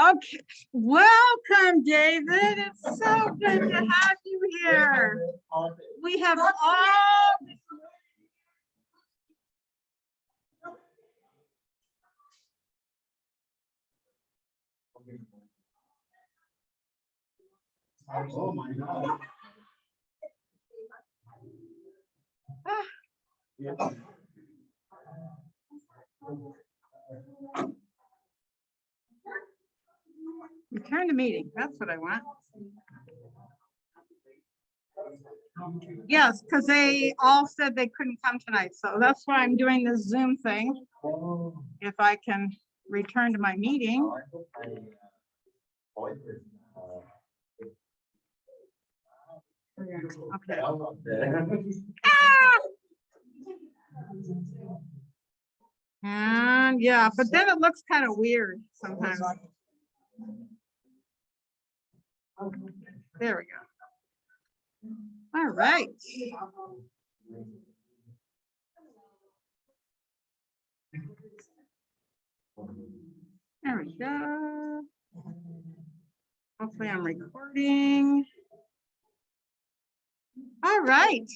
Okay, welcome, David. It's so good to have you here. We have all. Oh my God. Return to meeting. That's what I want. Yes, because they all said they couldn't come tonight. So that's why I'm doing this Zoom thing. If I can return to my meeting. Okay. Ah! And yeah, but then it looks kind of weird sometimes. There we go. All right. There we go. Hopefully I'm recording. All right.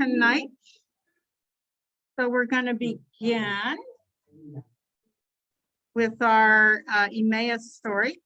Tonight, so we're going to begin with our Emmaus story.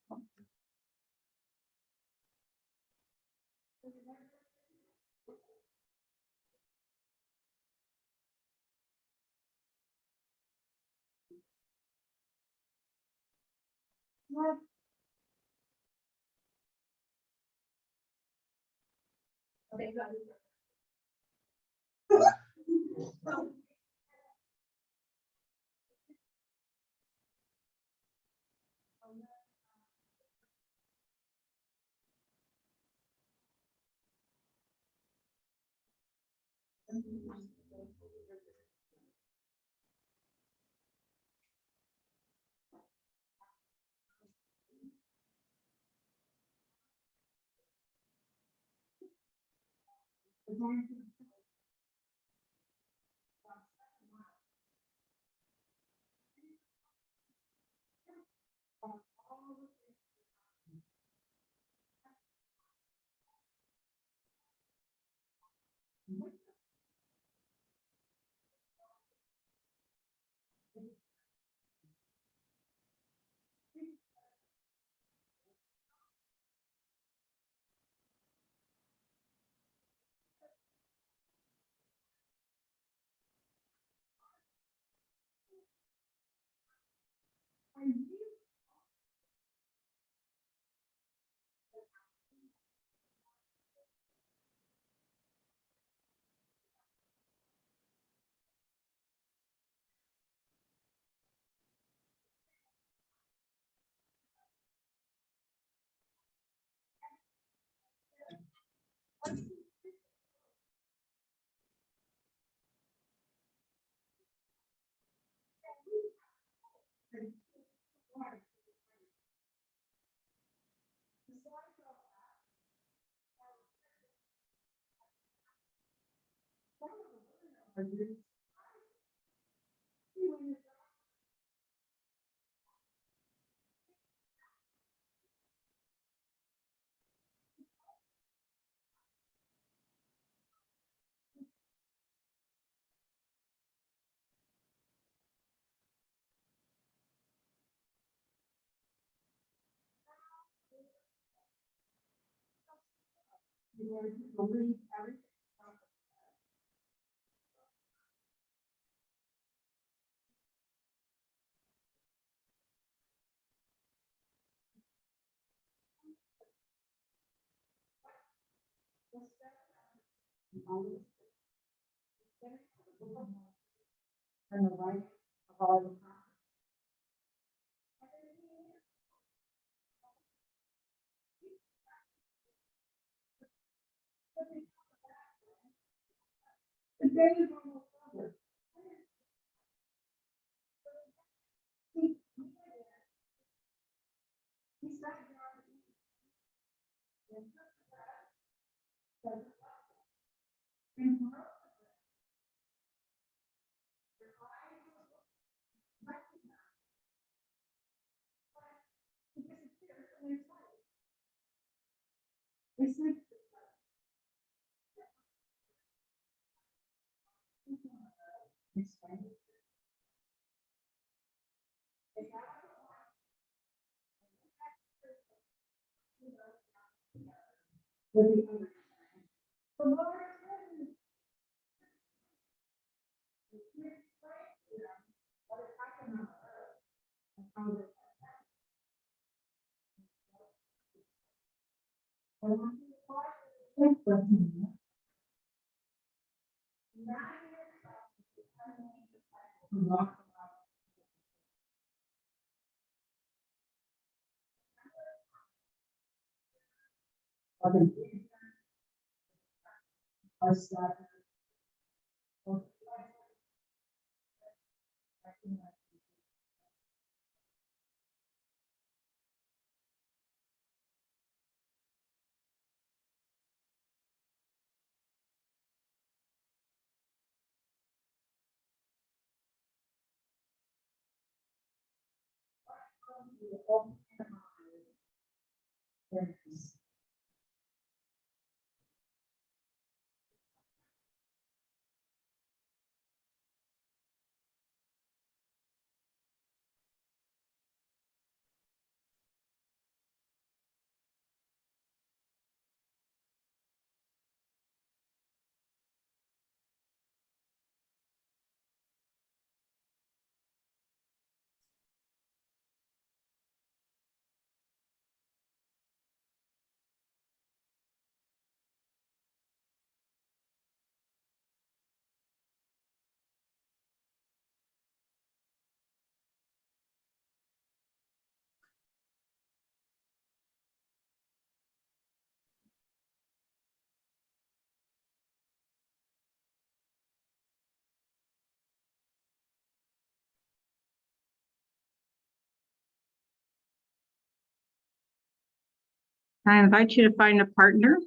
I invite you to find a partner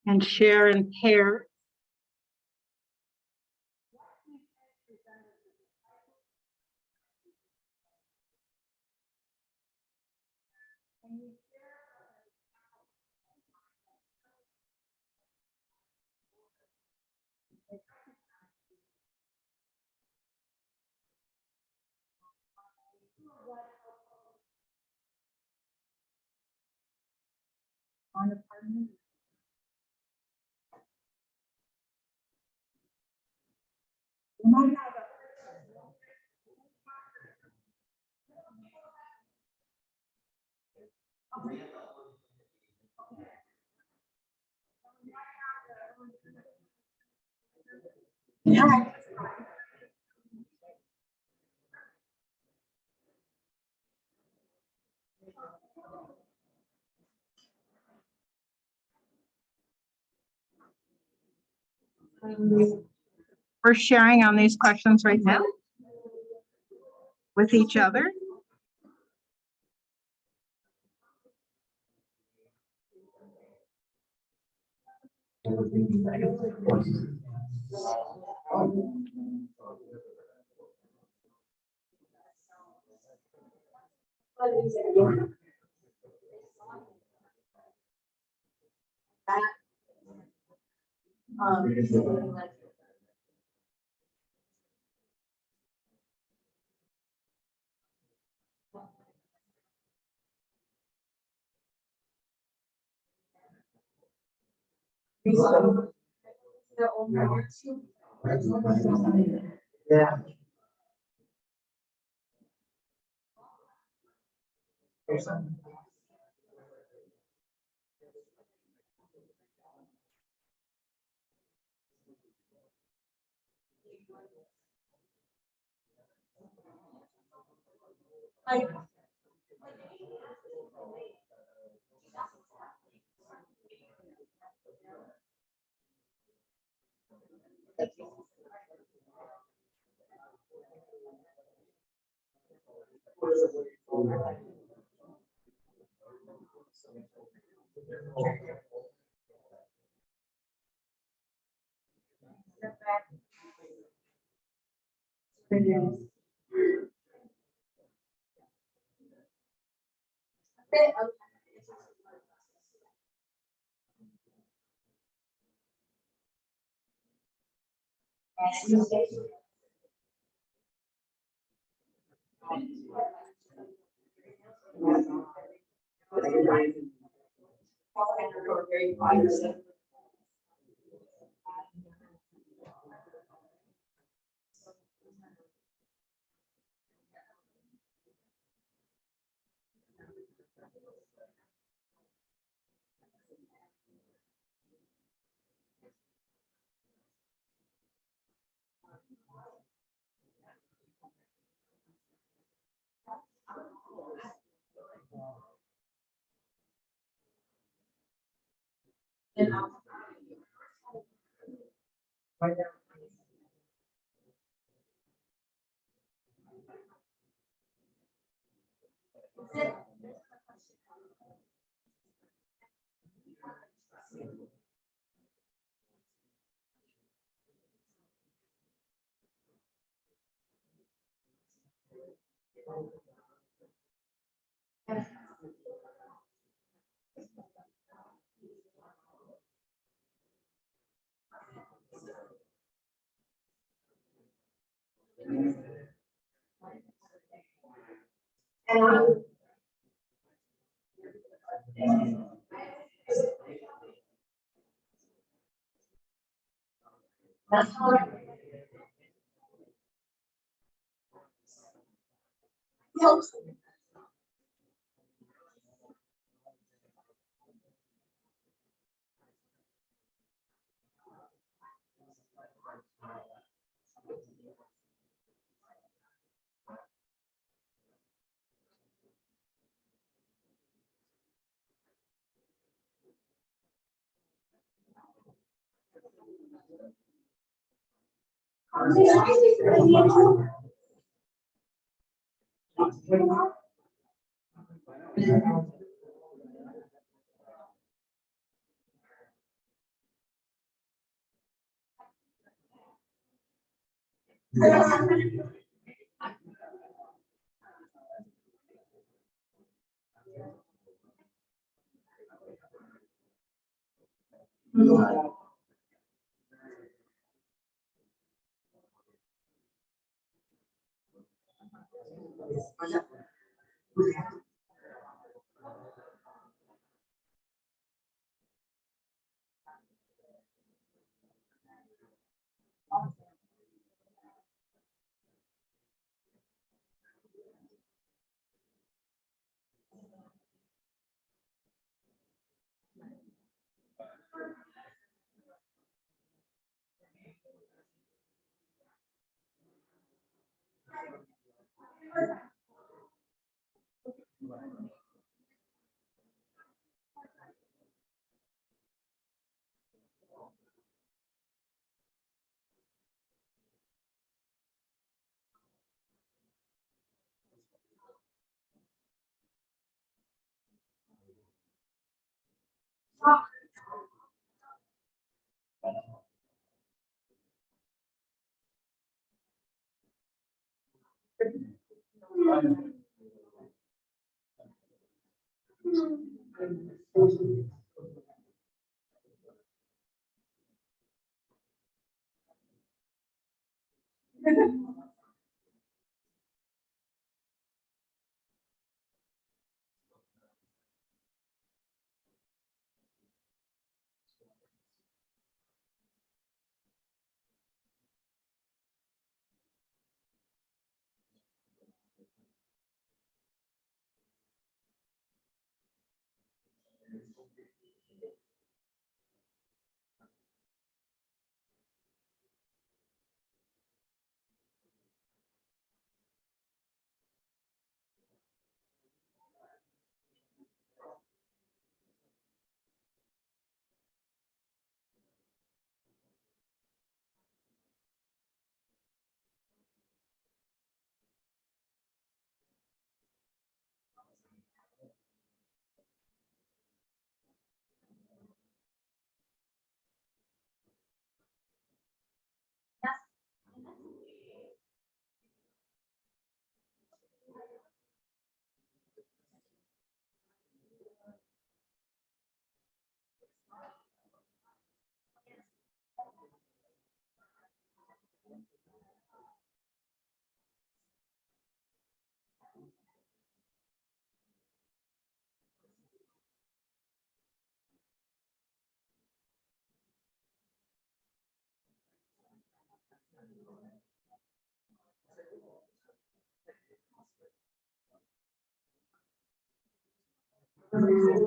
and share in pair. We're sharing on these questions right now with each other. Yeah. Oh, yeah.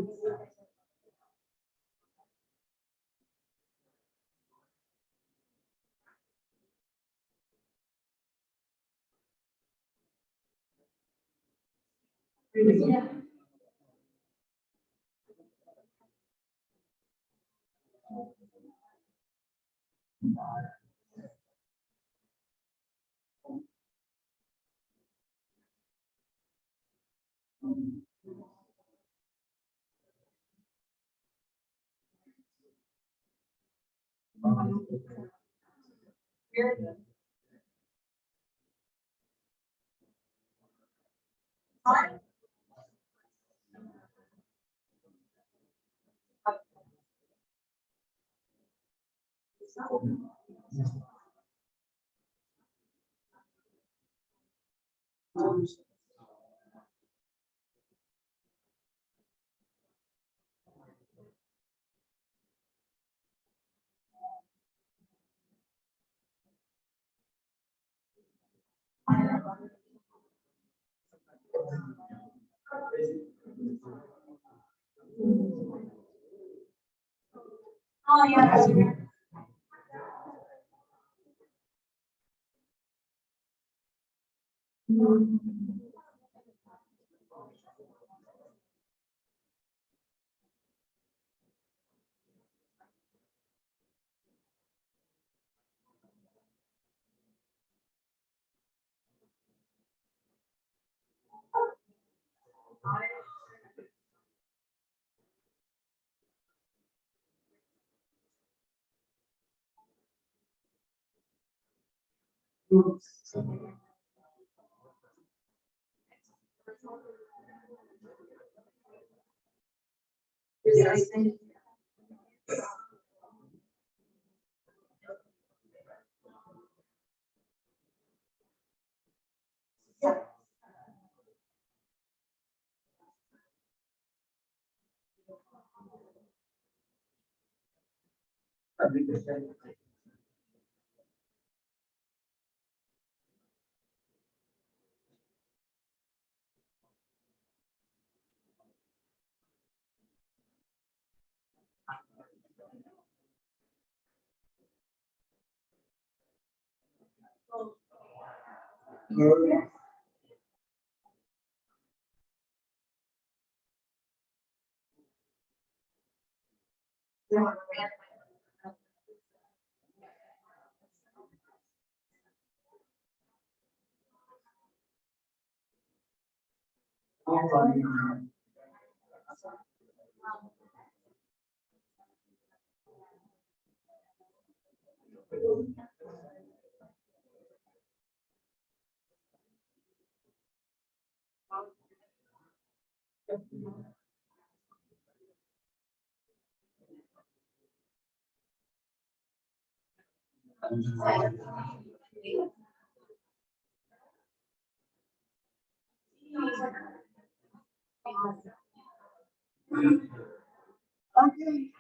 Okay.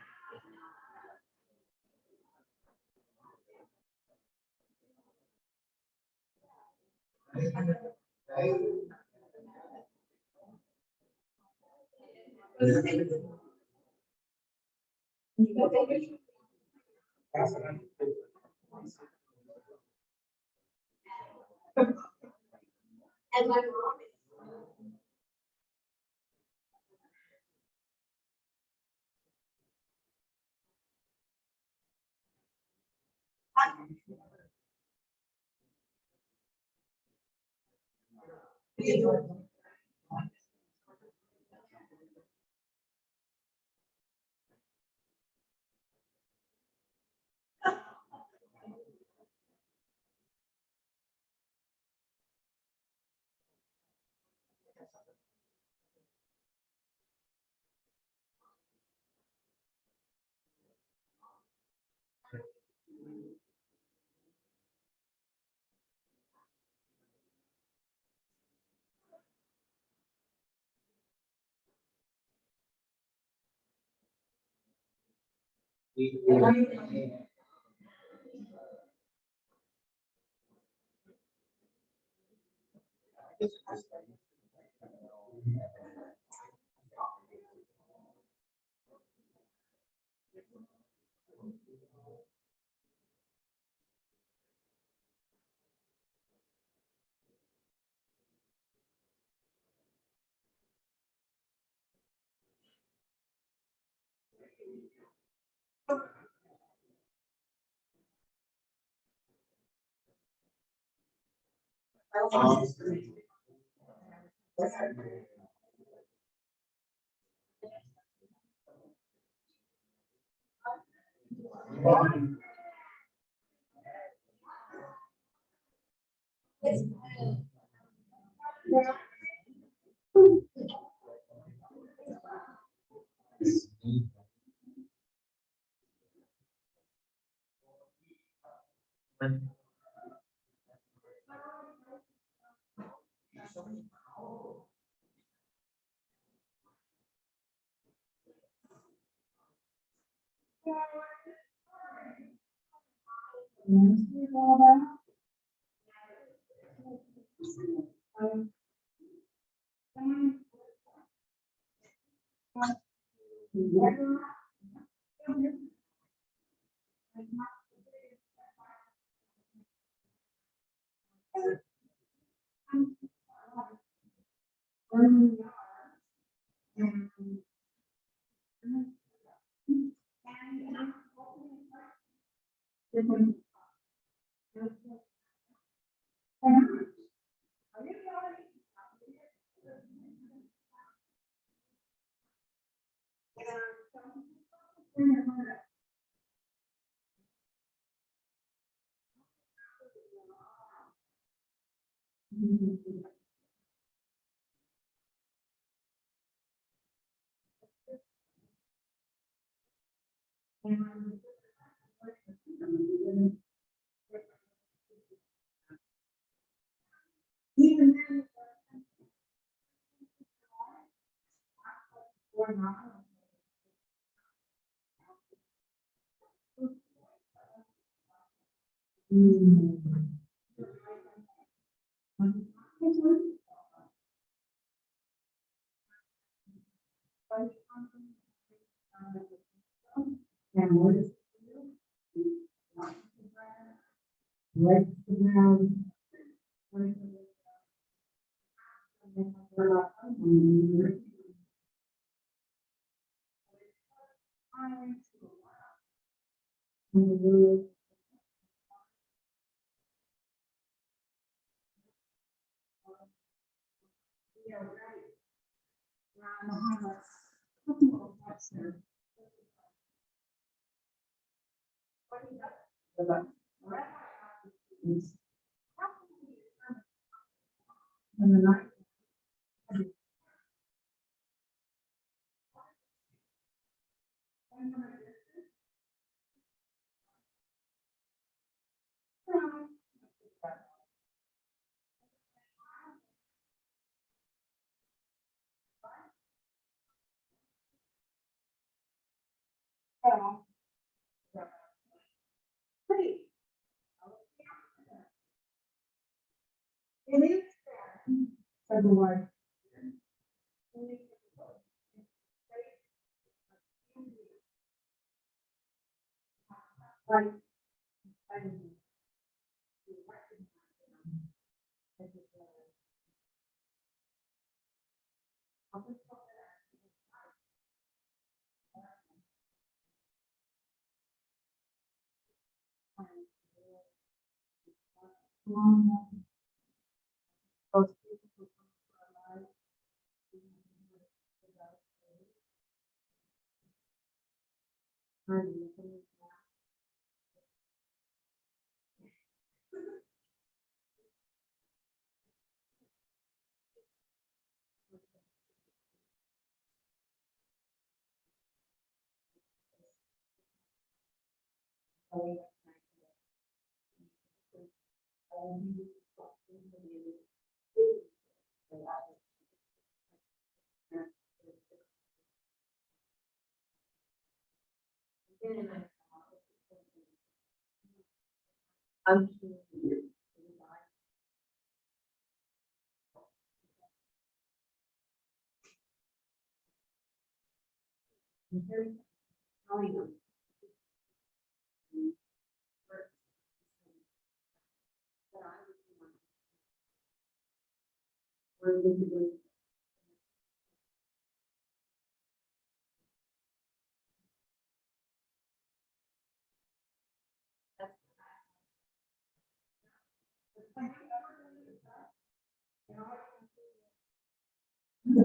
And my mom. The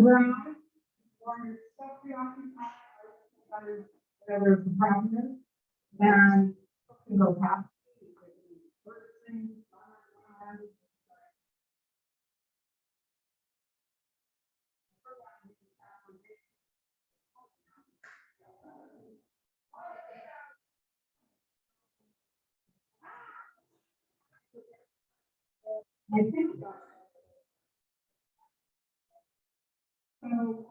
ground, or it's so preoccupied, whatever the problem is, and you can go past. I think so. So,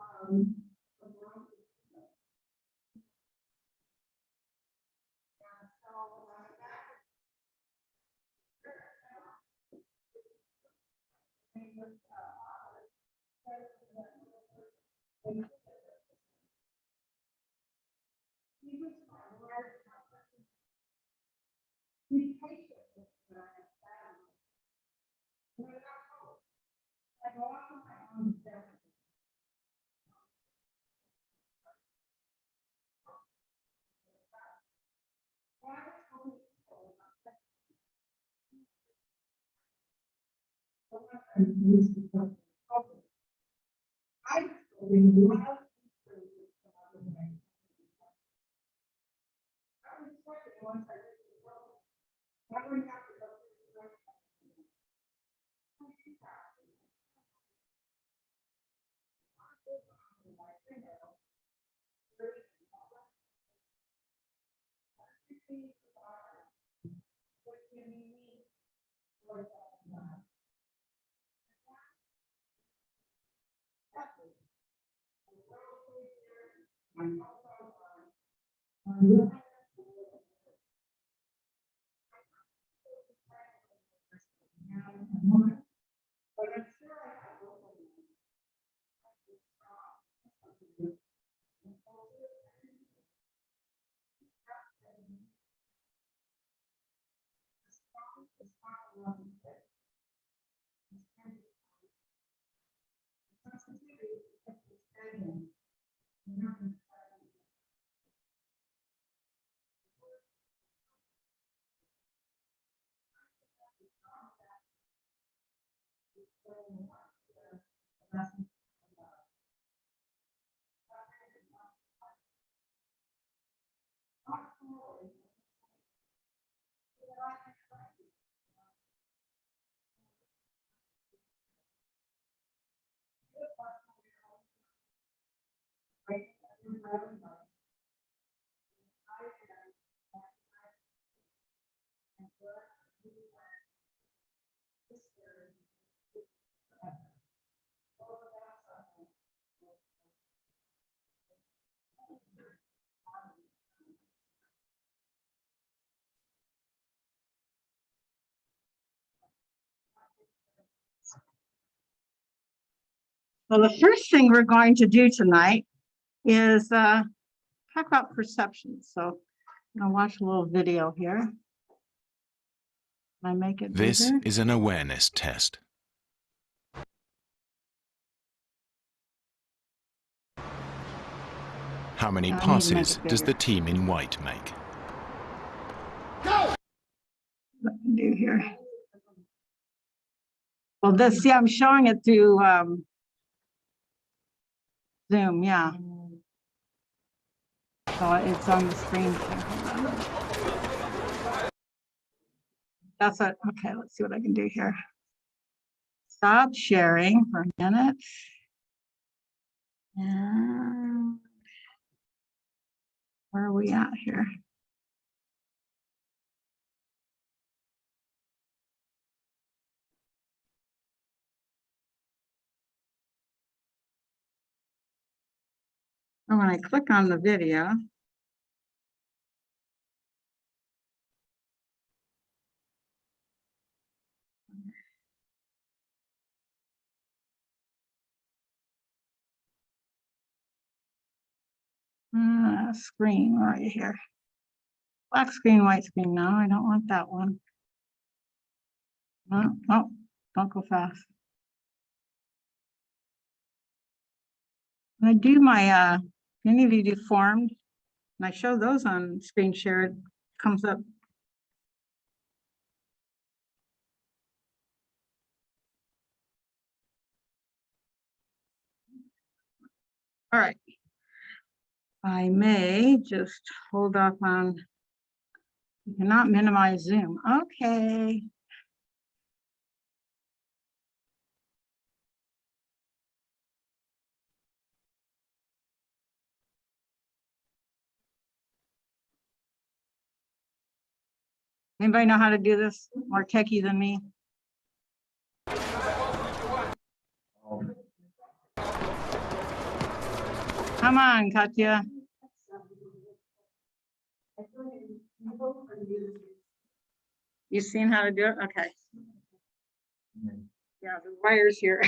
well, the first thing we're going to do tonight is talk about perception. So I'm gonna watch a little video here. I make it This bigger? is an awareness test. How many No, I need to make passes it does bigger. the team in white make? What I can do here. Well, this, yeah, I'm showing it through Zoom, yeah. So it's on the screen. here. Hold on. That's it. Okay, let's see what I can do here. Stop sharing for a minute. And where are we at here? And when I click on the video, screen right here. Black screen, white screen. No, I don't want that one. No, no, don't go fast. When I do my Unity deformed, and I show those on screen share, it comes up. All right. I may just hold off on, you cannot minimize Zoom. Okay. Anybody know how to do this? More techie than me? Come on, Katya. You seen how to do it? Okay. Yeah, the wires here.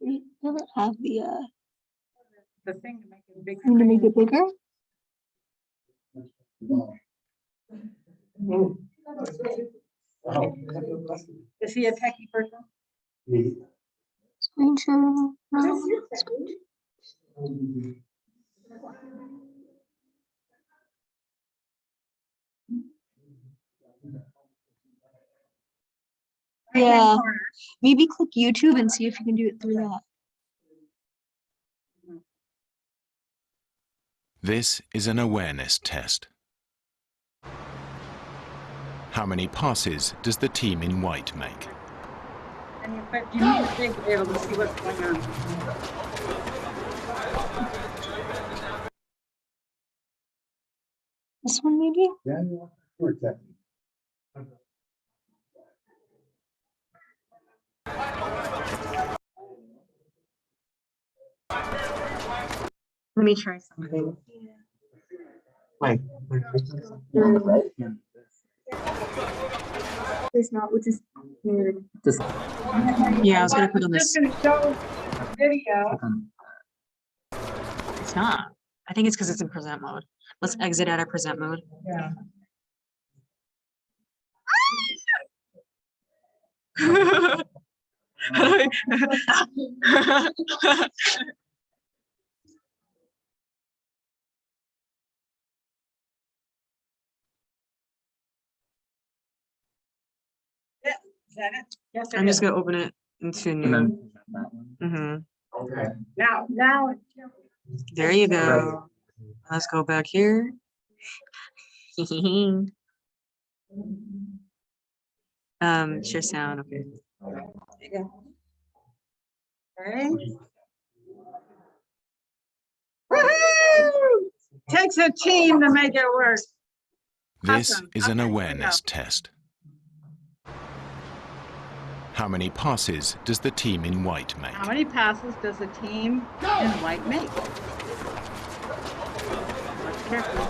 It doesn't have The thing to make it big. thing to make it screen. bigger. Is he a techie person? Screen share. No. Yeah. Maybe click YouTube and see if you can do it through that. This is an awareness test. How many passes does the team in white make? And but you need a big to be able to see what's going on. This one maybe? Let me try something. Like. It's not, which is weird. Just. Yeah, I was gonna put on this. Just gonna show video. It's not. I think it's because it's in present mode. Let's exit out of present mode. Yeah. Is that it? Yes, it I'm just is. gonna open it into And new. then that one. Mhm. Okay. Now. There you go. Let's go back here. Share sound. Okay. Okay. Woohoo! Takes a team to make it work. This Awesome. is an Okay, here we awareness test. How many passes does the team in white make? How many passes does the team in white make? Watch carefully.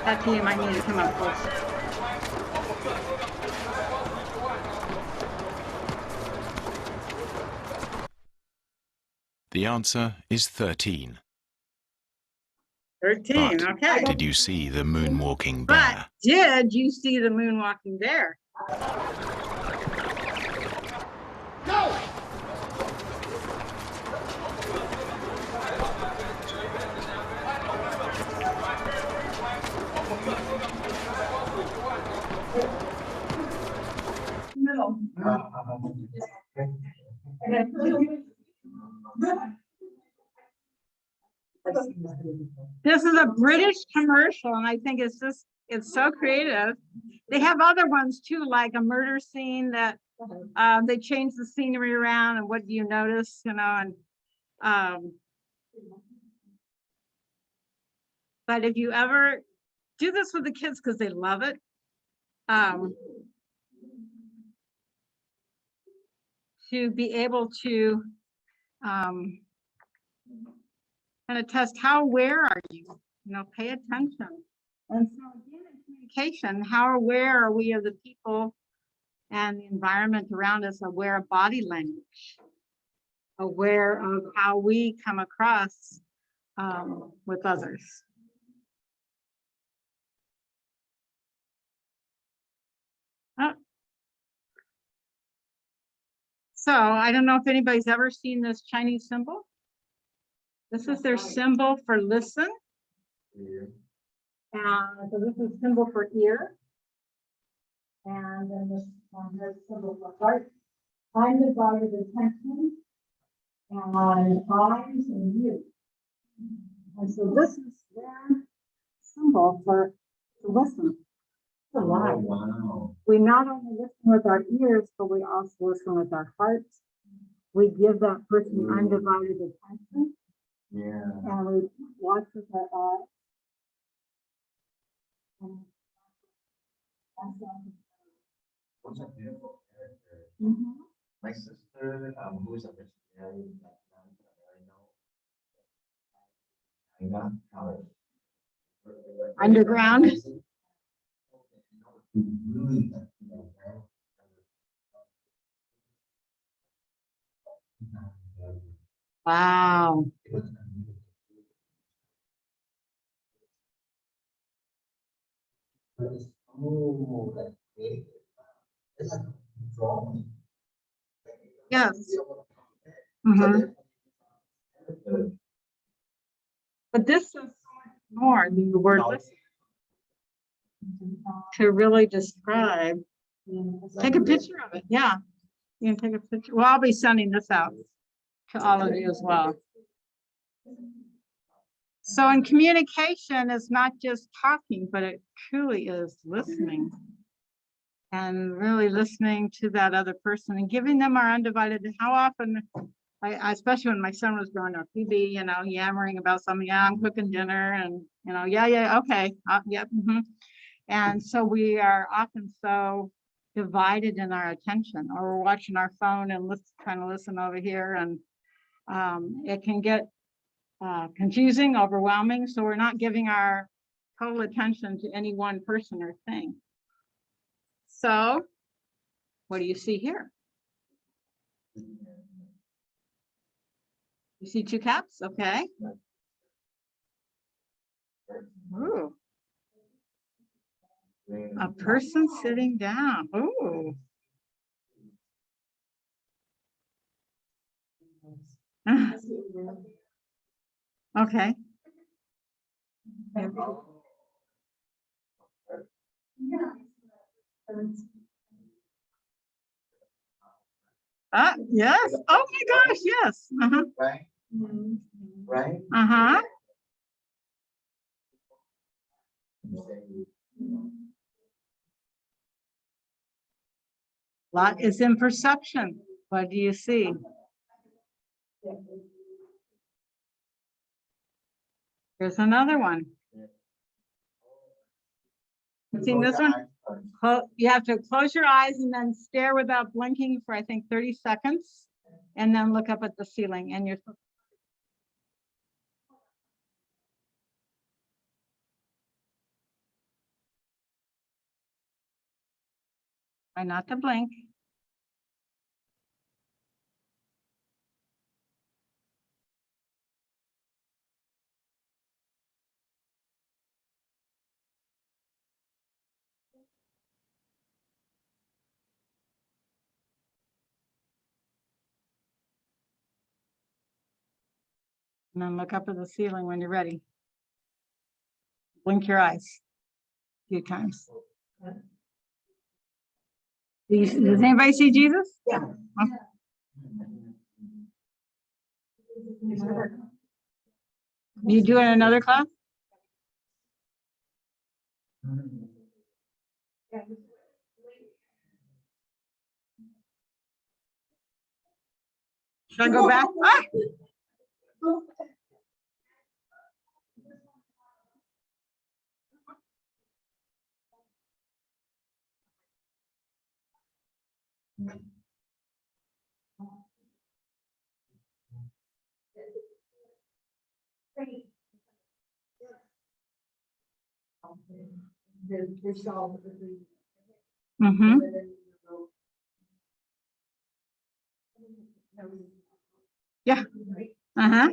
That team might need to come up close. The answer is 13. 13, But okay. did you see the moonwalking But bear? did you see the moonwalking bear? No. This is a British commercial, and I think it's so creative. They have other ones too, like a murder scene that they change the scenery around, and what do you notice, and but if you ever do this with the kids because they love it, to be able to kind of test how aware are you, pay attention. And so again, in communication, how aware are we of the people and the environment around us, aware of body language, aware of how we come across with others. So I don't know if anybody's ever seen this Chinese symbol. This is their symbol for listen. So this is symbol for ear. And then this one is symbol for heart. Undivided attention. And eyes and you. And so this is their symbol for to listen. It's a lot. Wow. We not only listen with our ears, but we also listen with our hearts. We give that person undivided attention. Yeah. And we watch with our eyes. And What's a beautiful character? Mhm. My sister, who is a missionary in Vietnam, I know. China College. Underground. Wow. Yes. Mhm. But this is so much more than the word listen to really describe. Take a picture of it. Yeah. You can take a picture. Well, I'll be sending this out to all of you as well. So in communication, it's not just talking, but it truly is listening. And really listening to that other person and giving them our undivided. How often, especially when my son was growing up, he'd be, yammering about something. Yeah, I'm cooking dinner, and yeah, okay, yep. And so we are often so divided in our attention, or we're watching our phone and trying to listen over here, and it can get confusing, overwhelming. So we're not giving our total attention to any one person or thing. So what do you see here? You see two caps? Okay. Ooh. A person sitting down. Ooh. Okay. Yes. Oh my gosh, yes. Uh-huh. Right? Right? Uh-huh. Lot is in perception. What do you see? Here's another one. You seen this one? You have to close your eyes and then stare without blinking for, I think, 30 seconds. And then look up at the ceiling and you're. Try not to blink. And then look up at the ceiling when you're ready. Blink your eyes a few times. Does anybody see Jesus? Yeah. You do in another class? Should I go back? Ah! Mm-hmm. Yeah. Uh-huh.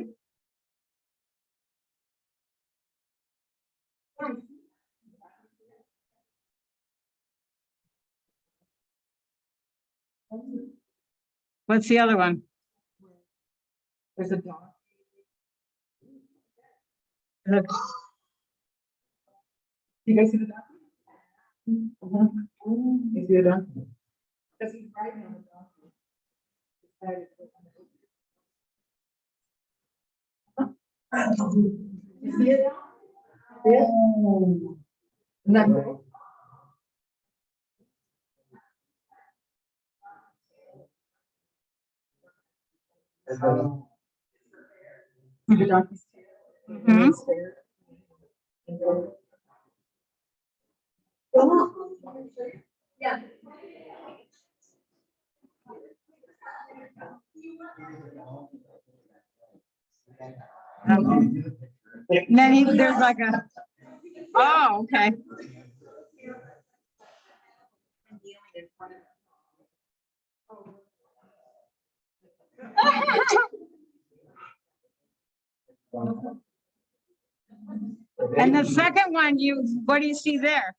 What's the other one? There's a dog. Look. You guys see the dog? You see the dog? Does he frighten the dog? You see it? Yeah. Isn't that cool? See the donkey's tail? Mhm. It's there. Yeah. And then there's like a, oh, okay. And the second one, what do you see there?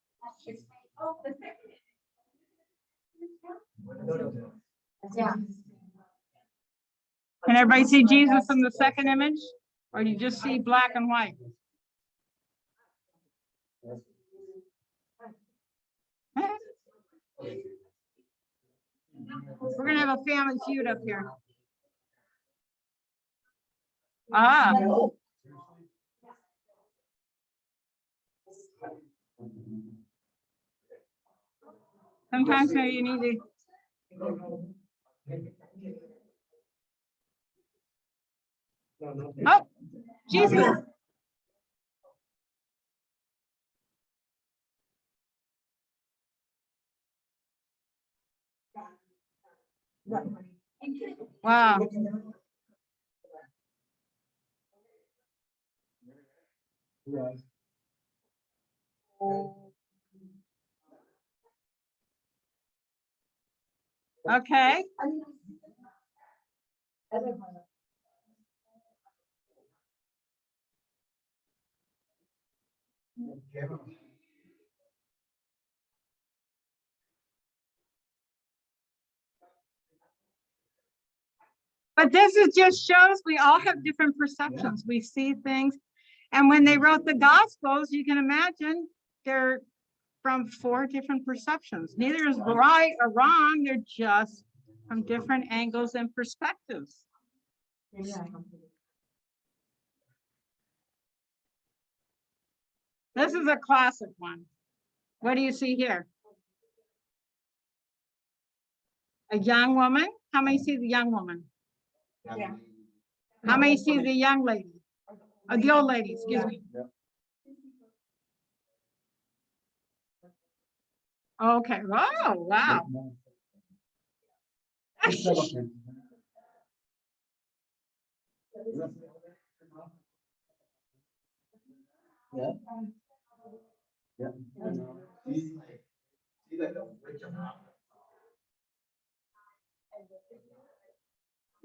Yeah. Can everybody see Jesus in the second image? Or do you just see black and white? We're gonna have a family feud up here. Ah. Sometimes maybe you need to. Oh, Jesus. Wow. Okay. But this is just shows we all have different perceptions. We see things. And when they wrote the Gospels, you can imagine they're from 4 different perceptions. Neither is right or wrong. They're just from different angles and perspectives. This is a classic one. What do you see here? A young woman. How many see the young woman? Yeah. How many see the young lady? The old lady, excuse me. Okay. Oh, wow.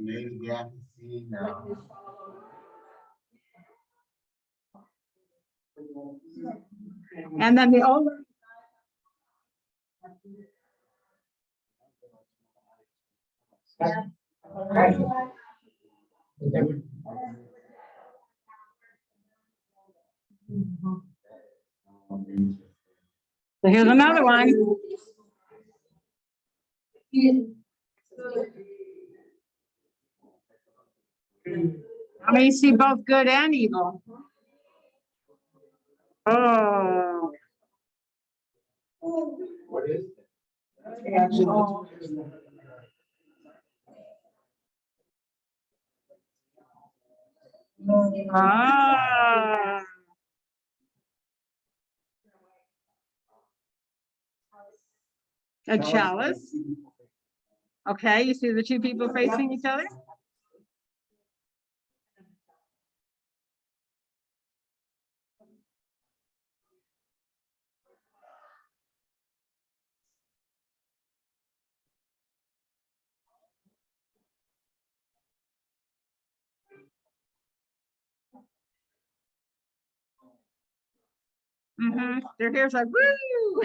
Maybe they have to see now. And then the old. So here's another one. How many see both good and evil? Oh. What is it? Ah. A chalice. Okay, you see the 2 people facing each other? Mm-hmm. Their hair's like, woo!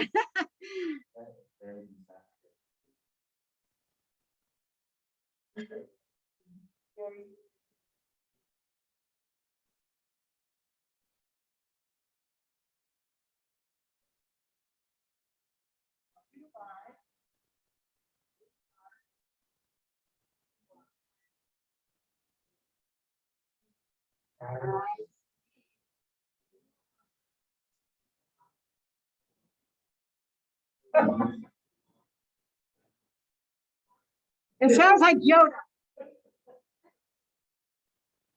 It sounds like Yoda.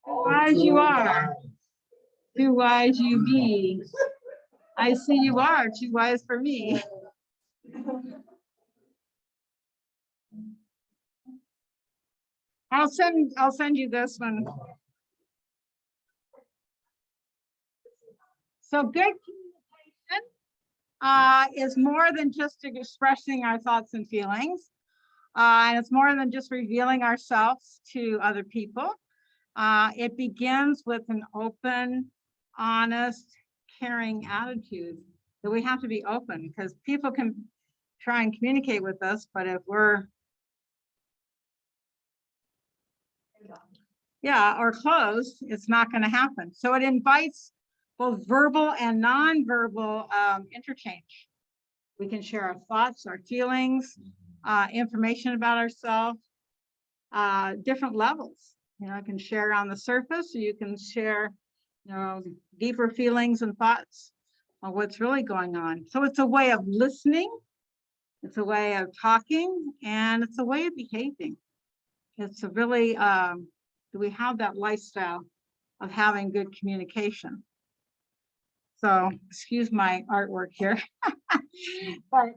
Too wise you are, too wise you be. I see you are too wise for me. I'll send you this one. So good communication is more than just expressing our thoughts and feelings. And it's more than just revealing ourselves to other people. It begins with an open, honest, caring attitude that we have to be open, because people can try and communicate with us, but if we're or closed, it's not going to happen. So it invites both verbal and non-verbal interchange. We can share our thoughts, our feelings, information about ourselves, different levels. I can share on the surface, or you can share, deeper feelings and thoughts on what's really going on. So it's a way of listening, it's a way of talking, and it's a way of behaving. It's a really, do we have that lifestyle of having good communication? So excuse my artwork here. But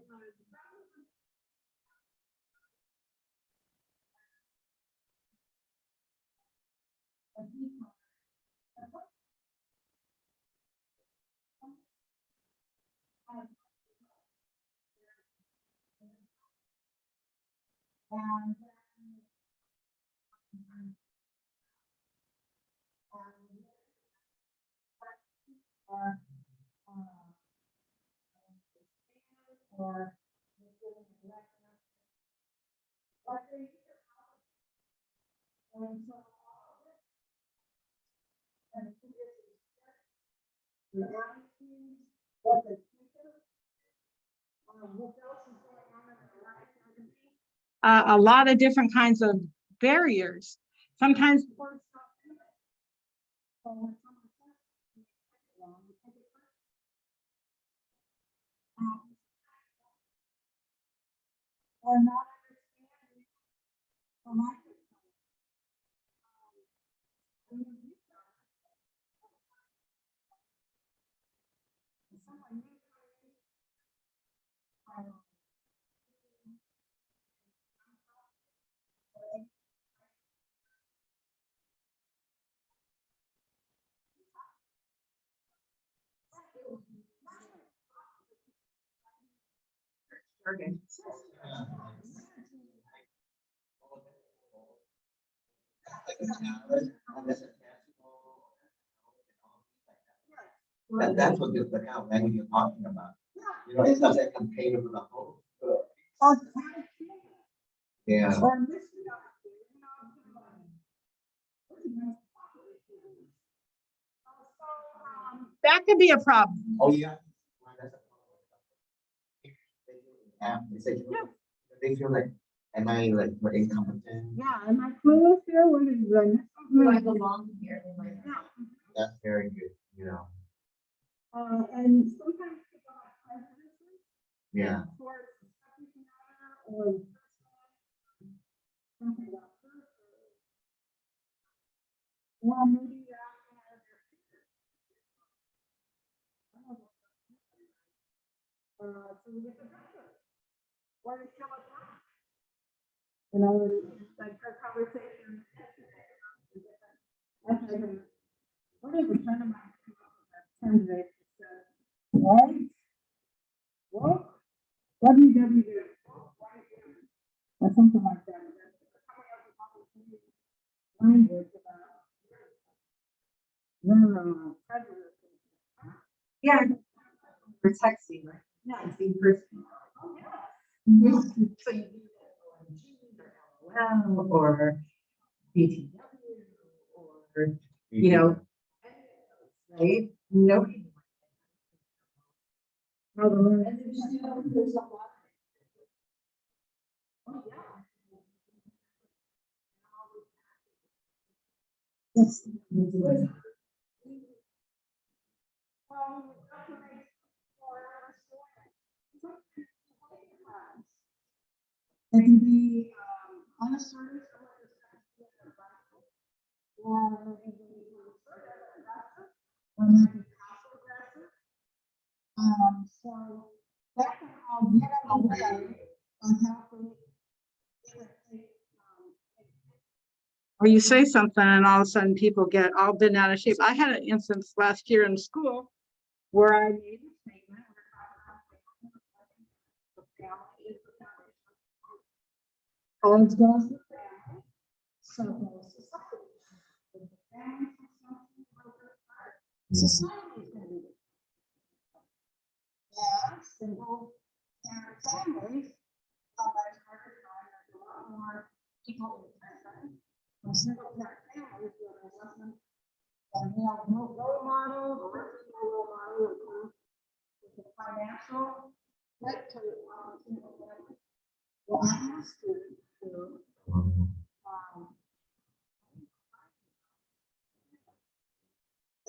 a lot of different kinds of barriers. Sometimes or not That's what the account menu you're talking about. It's not that container for the whole. Yeah. that could be a problem. Oh, yeah. They feel like, am I like what incompetent? Yeah, am I close here? What is the Do I belong here? That's very good, and sometimes people have prejudices Yeah. towards the subject matter or something about person. Well, maybe you're asking out of their fear. So we get the pressure. Or to kill it down. Like our conversation yesterday. What is a friend of mine come up with that term today? Right? What? WWW. Or something like that. Language about their prejudice. Yeah. For texting, right? Yeah, it's in person. Oh, yeah. So you do that IOM or BTW or, you know, right? Nobody. Yes. It can be unassertive or it can be aggressive or it can be passive aggressive. So that can all get in the way of helping. Or you say something and all of a sudden people get all bent out of shape. I had an instance last year in school where I made a statement. Always goes to family, so goes society. If the family says something about their part, society is gonna do it. Yeah, single parent families, that's hard to find, there's a lot more people in the country. From single parent families, where there's nothing, and we have no role model, or there's no role model, or with the financial, right, to, single family. Well, I asked her to,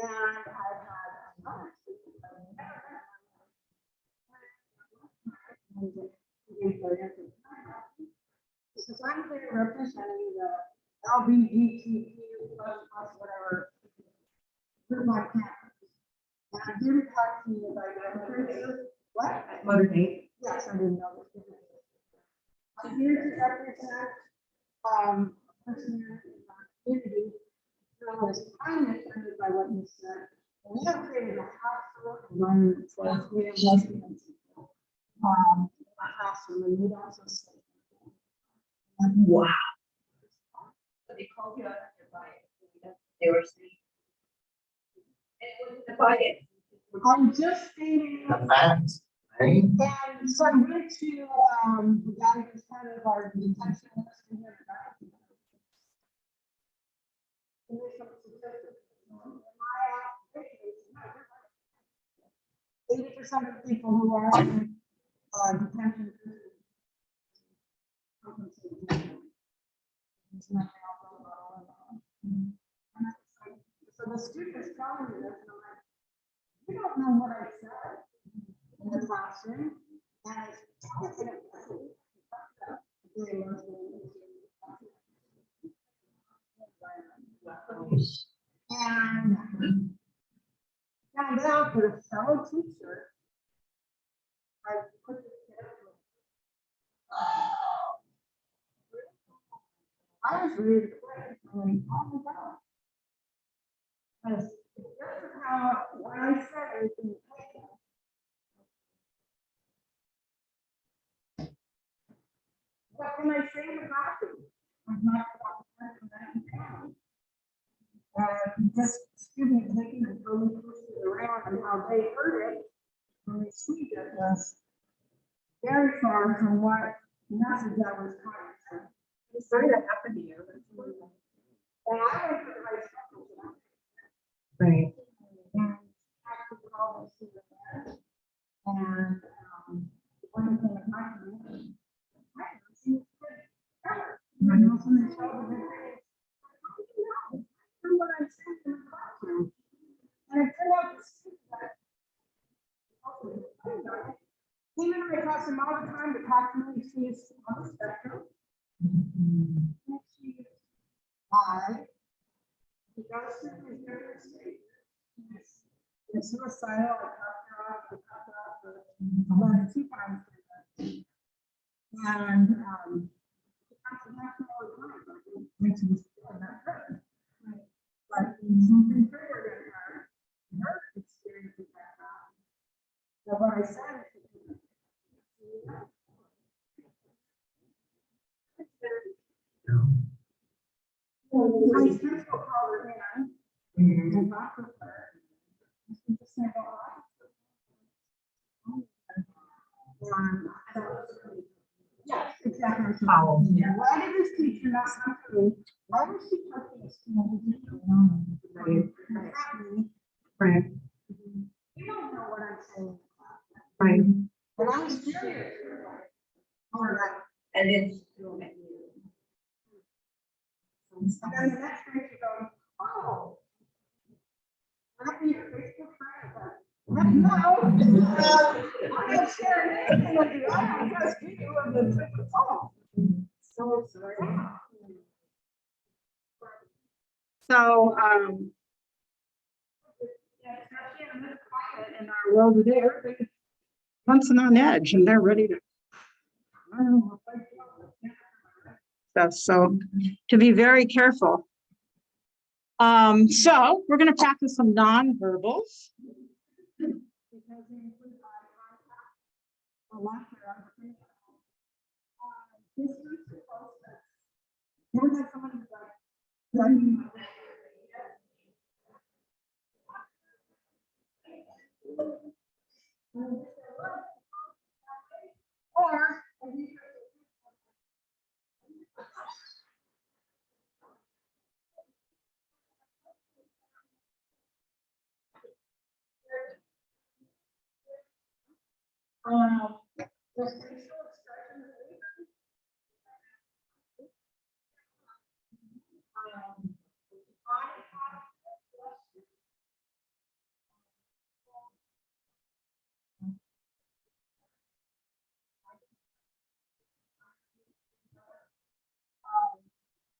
and I've had another student that never because I'm here representing the LGBTQ plus whatever group on campus. And I'm here to talk to you about your what? At Motor Date. Yes, I didn't know this. I'm here to represent a person in our community who was kind of offended by what you said. And we have created a hostile environment for gay and lesbians. A classroom, and we'd also say, wow. So they called you out on your bias. They were saying. It was the bias. I'm just stating. The facts, right? And so I went to, the guy who's kind of our detention list in here. And there's some statistics. My 80% of the people who are in detention. It's not all. And so the student is telling me this, and I'm like, you don't know what I said in the classroom, and it's totally inappropriate. And found out that a fellow teacher I put this kid up. I was really quick. I'm like, oh my God. Because this is how, when I said everything, what can I say in the classroom? I'm not going to just students taking it totally twisted around and how they heard it when they received it was very far from what message I was trying to send. It's sorry that happened to you. And I went to the high school. Right. And actually called us to the bed. And one thing that my community, I haven't seen this kid ever. And also they told the big what I said in the classroom. And it turned out to see that. Came in my classroom all the time to talk to me. She is on the spectrum. And she is high. She goes through these different stages. She's suicidal. I talked her off. I talked her off for 2 times. And she comes to national all the time. When she was not her. But something triggered in her experience with that. So what I said is, my principal called her in and talked with her. She just said, yes, exactly. definition. Why did this teacher not come to me? Why was she talking to me? Right, You don't know what I'm saying. right. But I'm serious. All right. And it's doing it. And then the next week you go, oh. I'll be your Facebook friend. No, I'm not sharing anything with you. I don't trust you on the Twitter phone. So it's So, yeah, especially in this climate in our world today, everybody's Munson on edge and they're ready to stuff. So to be very careful. So we're going to practice some nonverbals. because they include a laughter. This is supposed to. Never had someone who's like, "Learning my way." Or. The facial expression of the body posture.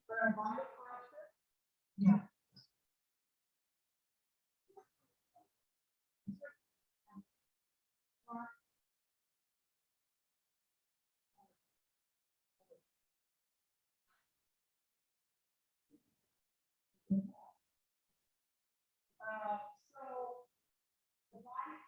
For a body posture. Yeah. So. The body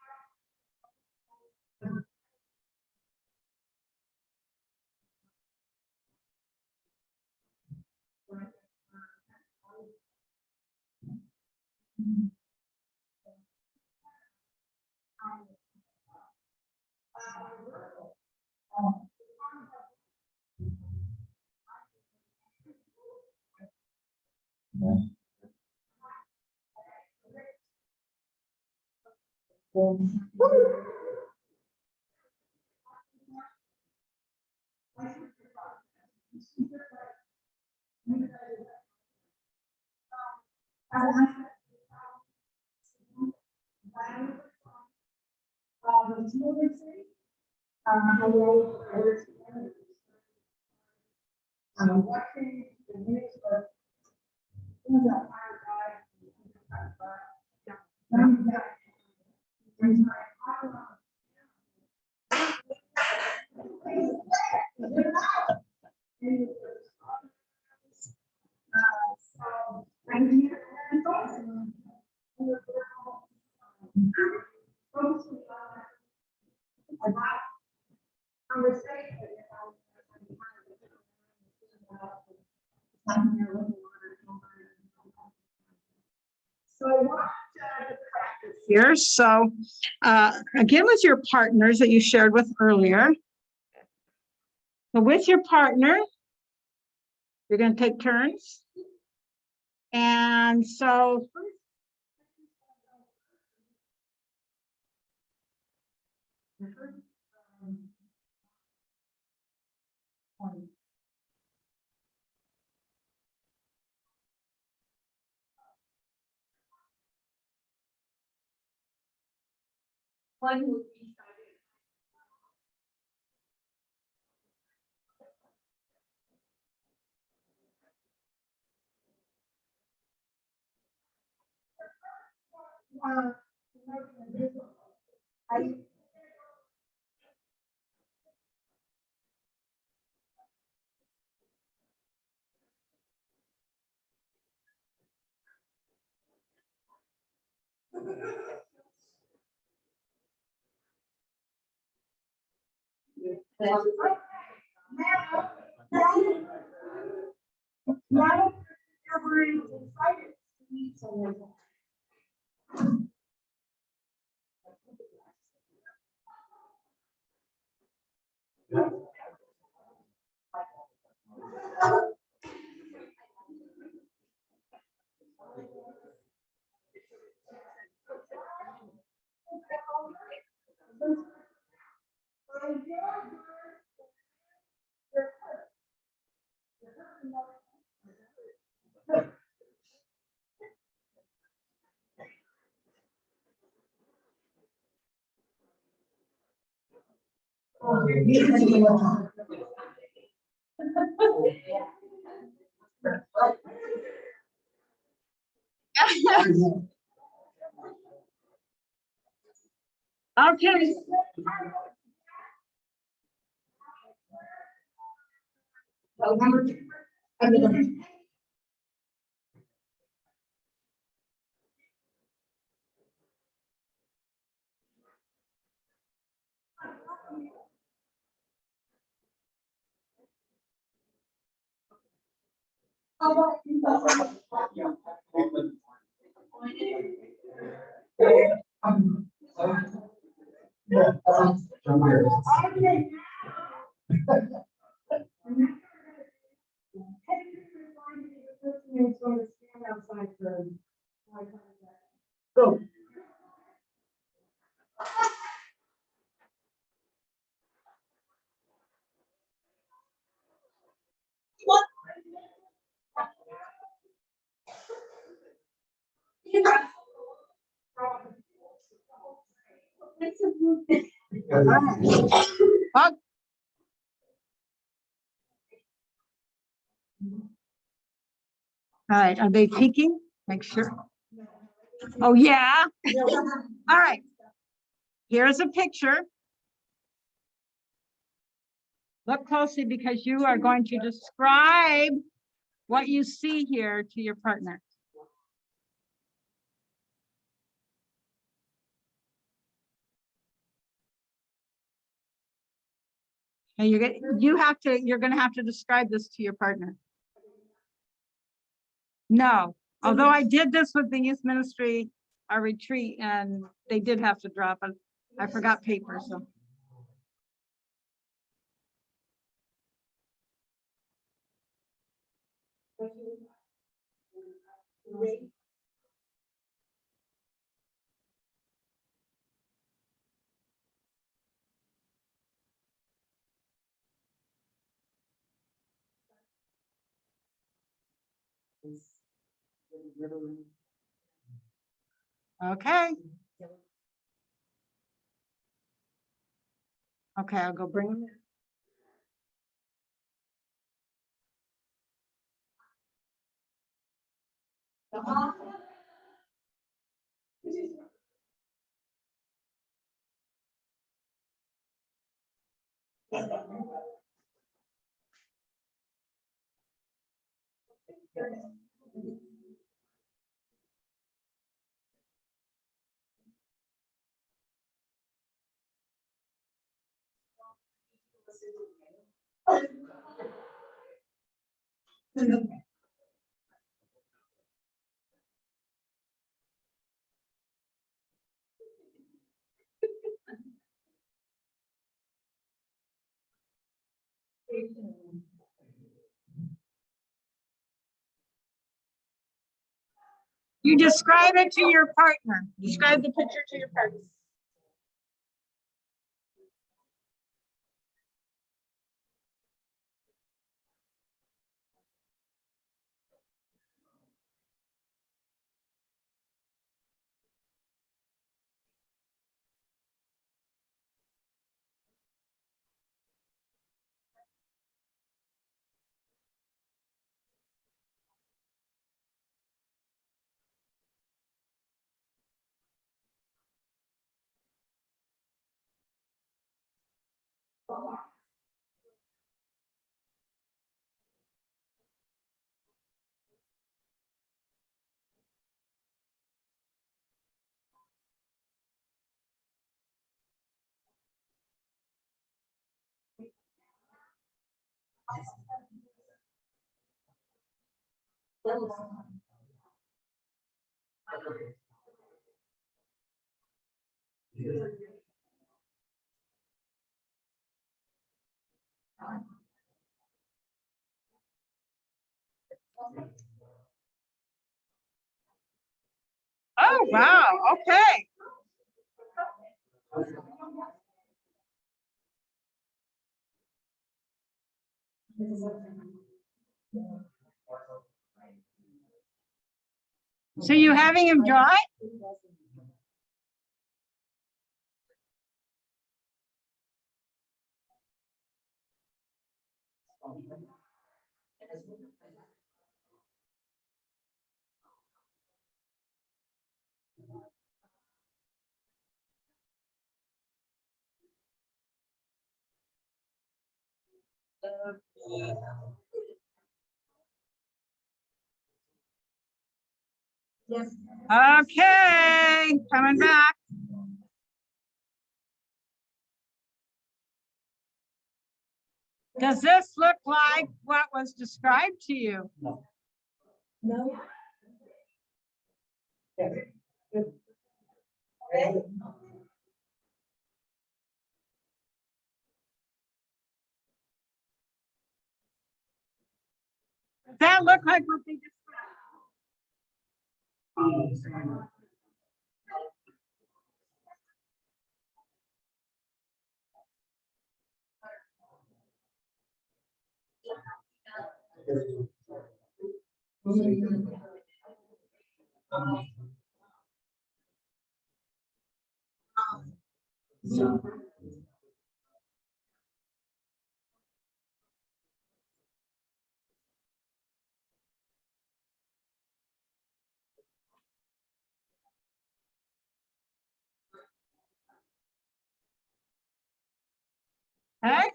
watching the news of who's a fire So I want to practice here. So again, with your partners that you shared with earlier. So with your partner, you're going to take turns. And so One would be now every excited to meet someone. Okay. Go. Well, all right, are they peeking? Make sure. Oh, yeah. All right. Here's a picture. Look closely because you are going to describe what you see here to your partner. And you're gonna have to describe this to your partner. No, although I did this with the youth ministry, our retreat, and they did have to drop it. I forgot paper, so. Okay. Okay, I'll go bring them. You describe it to your partner. Describe the picture to your partner. Oh, wow, okay. So you having him draw it? Okay, coming back. Does this look like what was described to you? No. Does that look like what they described? Okay.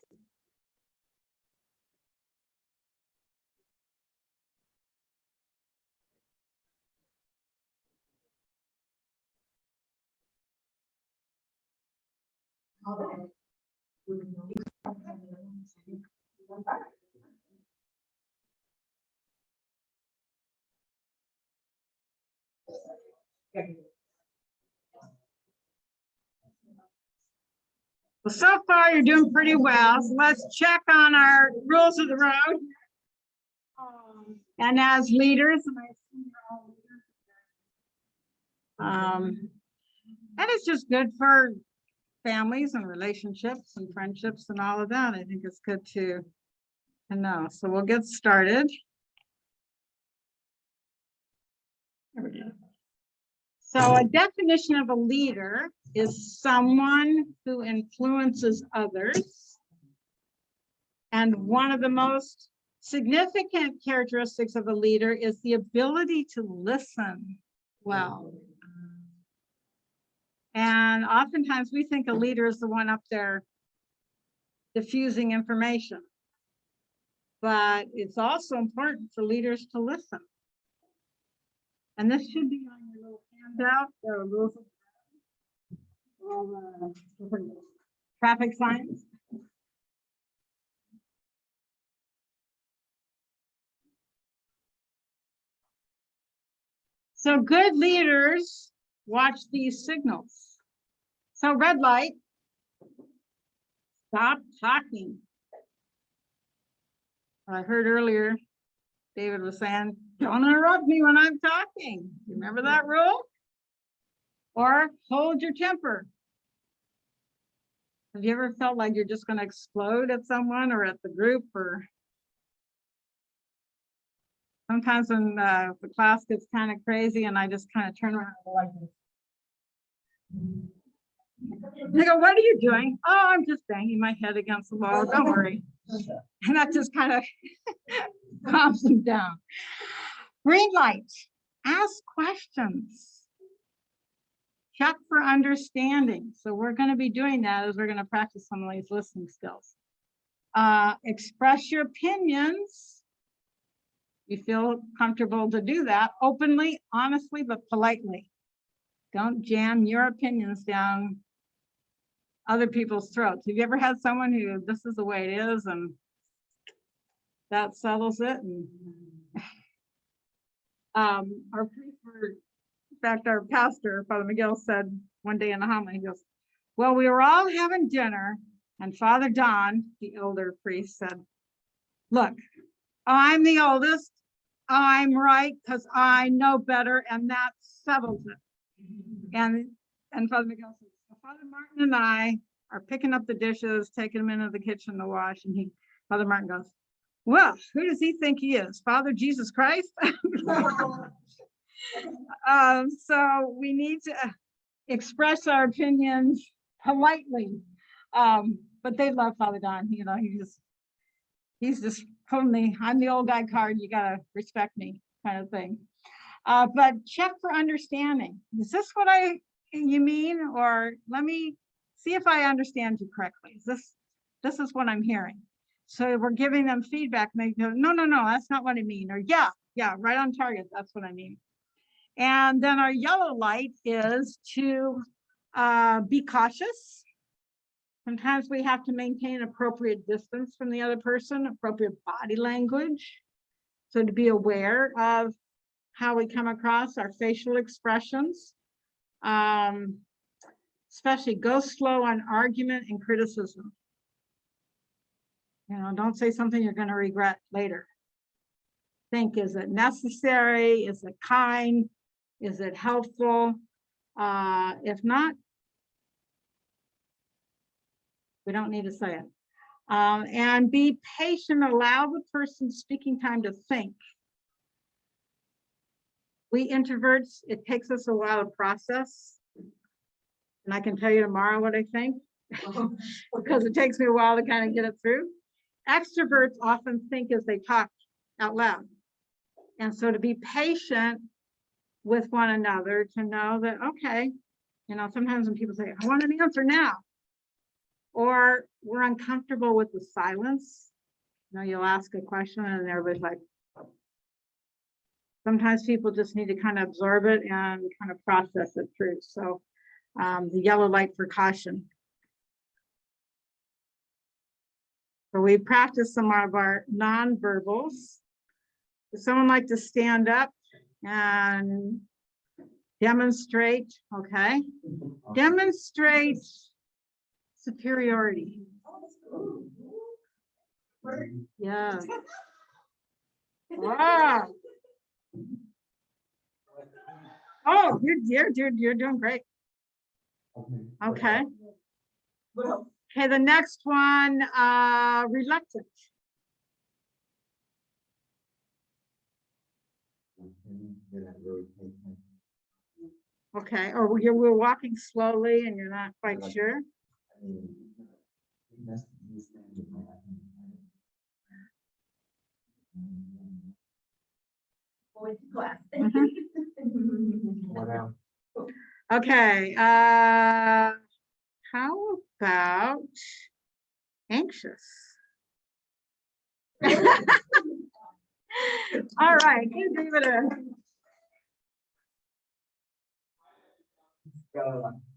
Well, so far you're doing pretty well. So let's check on our rules of the road. And as leaders, and I assume you're all leaders, that is just good for families and relationships and friendships and all of that. I think it's good to know. So we'll get started. There we go. So a definition of a leader is someone who influences others. And one of the most significant characteristics of a leader is the ability to listen well. And oftentimes we think a leader is the one up there diffusing information. But it's also important for leaders to listen. And this should be on your little handout. There are rules of all the different traffic signs. So good leaders watch these signals. So red light, stop talking. I heard earlier, David was saying, don't interrupt me when I'm talking. You remember that rule? Or hold your temper. Have you ever felt like you're just going to explode at someone or at the group? Or sometimes when the class gets kind of crazy and I just kind of turn around and go like this. They go, what are you doing? Oh, I'm just banging my head against the wall. Don't worry. And that just kind of calms them down. Green light. Ask questions. Check for understanding. So we're going to be doing that as we're going to practice some of these listening skills. Express your opinions. You feel comfortable to do that openly, honestly, but politely. Don't jam your opinions down other people's throats. Have you ever had someone who, this is the way it is, and that settles it? And our priest, in fact, our pastor, Father Miguel, said one day in the homily, he goes, well, we were all having dinner, and Father Don, the elder priest, said, look, I'm the oldest, I'm right because I know better, and that settles it. And Father Miguel said, Father Martin and I are picking up the dishes, taking them into the kitchen to wash. And Father Martin goes, well, who does he think he is? Father Jesus Christ? So we need to express our opinions politely. But they love Father Don. You know, He's just pulling me, I'm the old guy card, you gotta respect me kind of thing. But check for understanding. Is this what you mean? Or let me see if I understand you correctly. This is what I'm hearing. So we're giving them feedback and they go, no, that's not what I mean. Or yeah, right on target. That's what I mean. And then our yellow light is to be cautious. Sometimes we have to maintain appropriate distance from the other person, appropriate body language. So to be aware of how we come across, our facial expressions, especially go slow on argument and criticism. Don't say something you're going to regret later. Think, is it necessary? Is it kind? Is it helpful? If not, we don't need to say it. And be patient, allow the person speaking time to think. We introverts, it takes us a while to process. And I can tell you tomorrow what I think, because it takes me a while to kind of get it through. Extroverts often think as they talk out loud. And so to be patient with one another, to know that, okay, sometimes when people say, I want an answer now, or we're uncomfortable with the silence, you'll ask a question and everybody's like, sometimes people just need to kind of absorb it and kind of process it through. So the yellow light for caution. So we practice some of our nonverbals. Does someone like to stand up and demonstrate? Okay. Demonstrate superiority. Yeah. Wow. Oh, you're doing great. Okay. Okay, the next one, reluctant. Okay, or we're walking slowly and you're not quite sure. Okay, how about anxious? All right, give it a.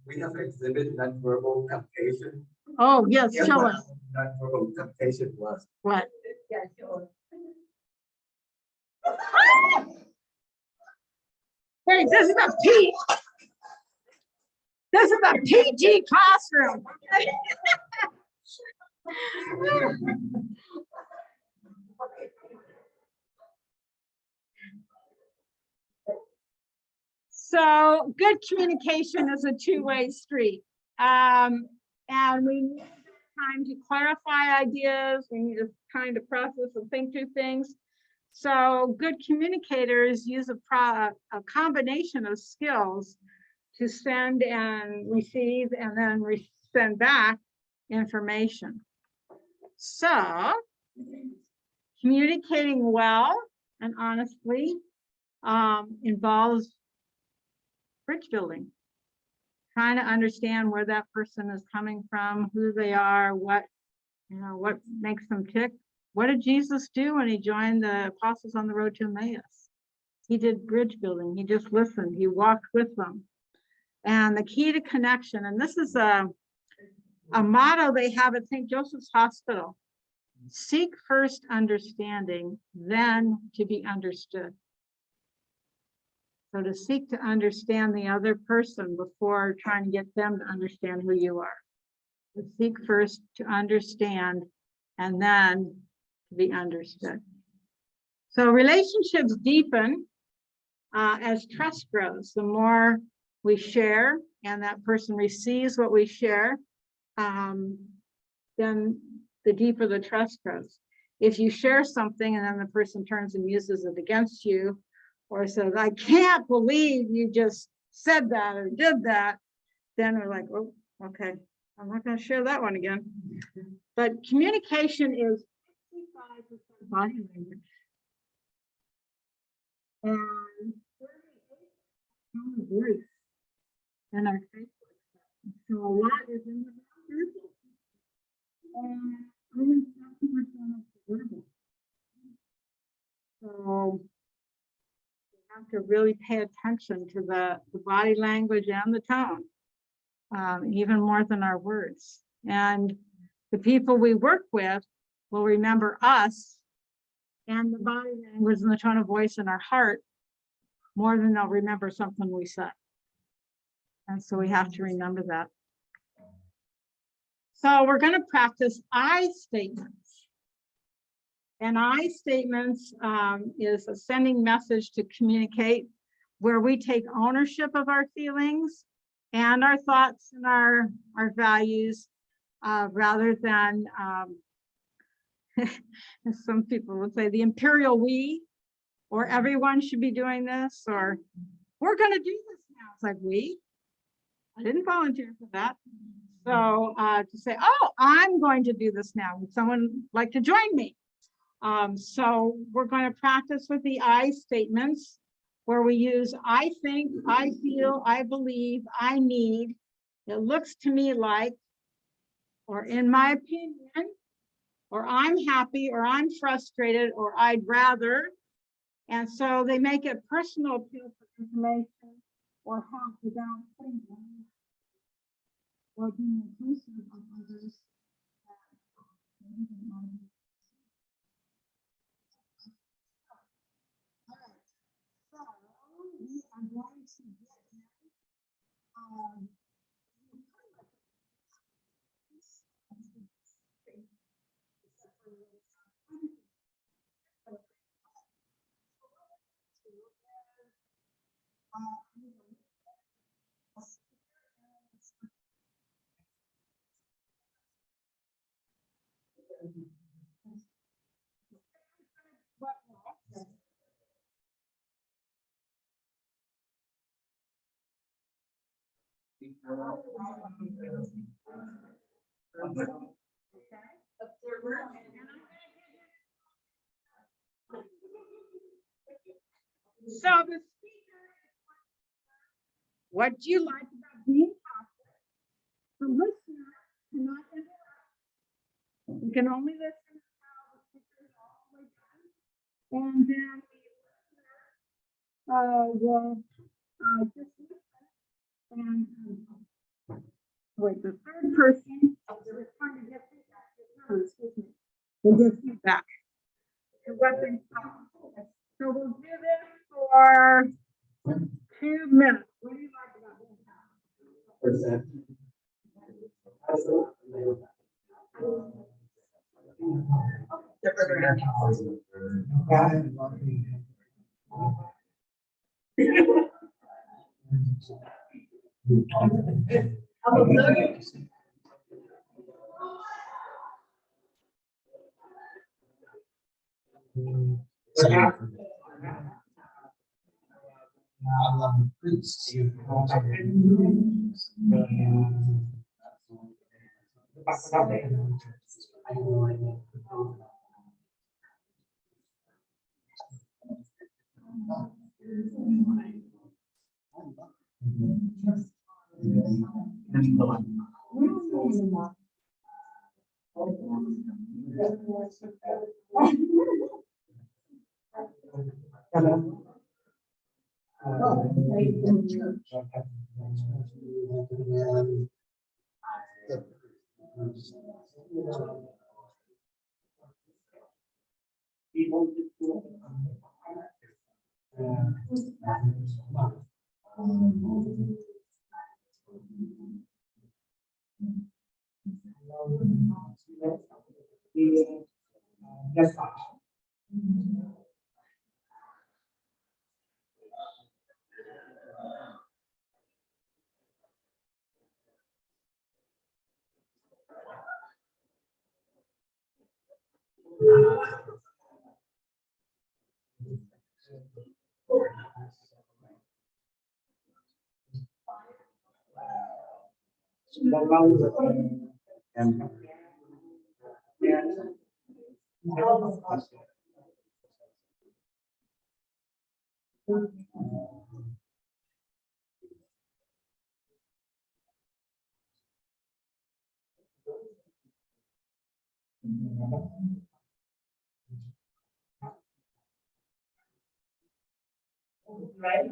We have exhibit nonverbal communication. Oh, yes, show us. Nonverbal communication was. What? Yeah, sure. Hey, this is a P. This is a PG classroom. So good communication is a two-way street. And we need time to clarify ideas. We need to kind of process and think through things. So good communicators use a combination of skills to send and receive and then send back information. So communicating well and honestly involves bridge building, trying to understand where that person is coming from, who they are, what makes them tick. What did Jesus do when he joined the apostles on the road to Emmaus? He did bridge building. He just listened. He walked with them. And the key to connection, and this is a motto they have at St. Joseph's Hospital: seek first understanding, then to be understood. So to seek to understand the other person before trying to get them to understand who you are. To seek first to understand and then to be understood. So relationships deepen as trust grows. The more we share and that person receives what we share, then the deeper the trust grows. If you share something and then the person turns and uses it against you, or says, I can't believe you just said that or did that, then we're like, oh, okay, I'm not going to share that one again. But communication is body language. And 38 tone of voice and our facial expression. So a lot is in the verbal. And only 7% of the verbal. So you have to really pay attention to the body language and the tone, even more than our words. And the people we work with will remember us and the body language and the tone of voice in our heart more than they'll remember something we said. And so we have to remember that. So we're going to practice I statements. And I statements is a sending message to communicate where we take ownership of our feelings and our thoughts and our values rather than, as some people would say, the imperial we, or everyone should be doing this, or we're going to do this now. It's like, we? I didn't volunteer for that. So to say, oh, I'm going to do this now. Would someone like to join me? So we're going to practice with the I statements where we use I think, I feel, I believe, I need, it looks to me like, or in my opinion, or I'm happy, or I'm frustrated, or I'd rather. And so they make it personal appeal for information or help without thinking or being inclusive of others. We are going to get So the speaker, what do you like about being passive? The listener cannot interrupt. You can only listen to how the speaker is all the way done. And then the listener will just listen. And wait, the third person is trying to get feedback. Excuse me. We'll get feedback to what they saw. So we'll do this for 2 minutes. What do you like about this? Percent. Right?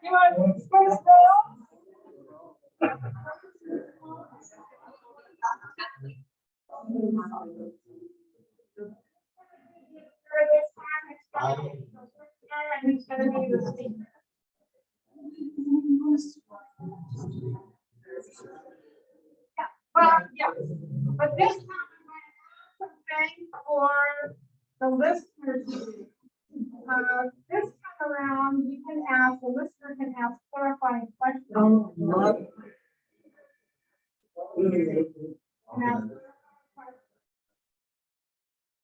You want to space now? And he's gonna be the speaker. Yeah, well, yeah, but this time I'm going to have something for the listeners to do. This time around, you can ask, the listener can ask clarifying questions.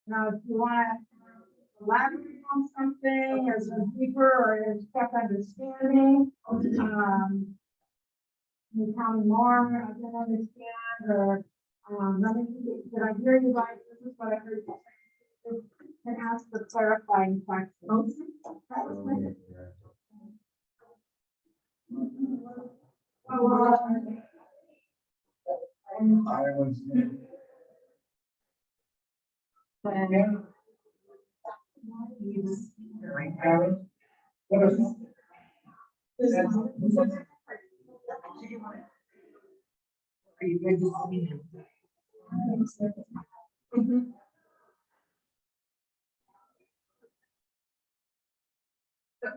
Now, if you want to elaborate on something or some deeper or check understanding, you tell me more, I don't understand, or, let me, did I hear you right? This is what I heard you say. You can ask the clarifying questions.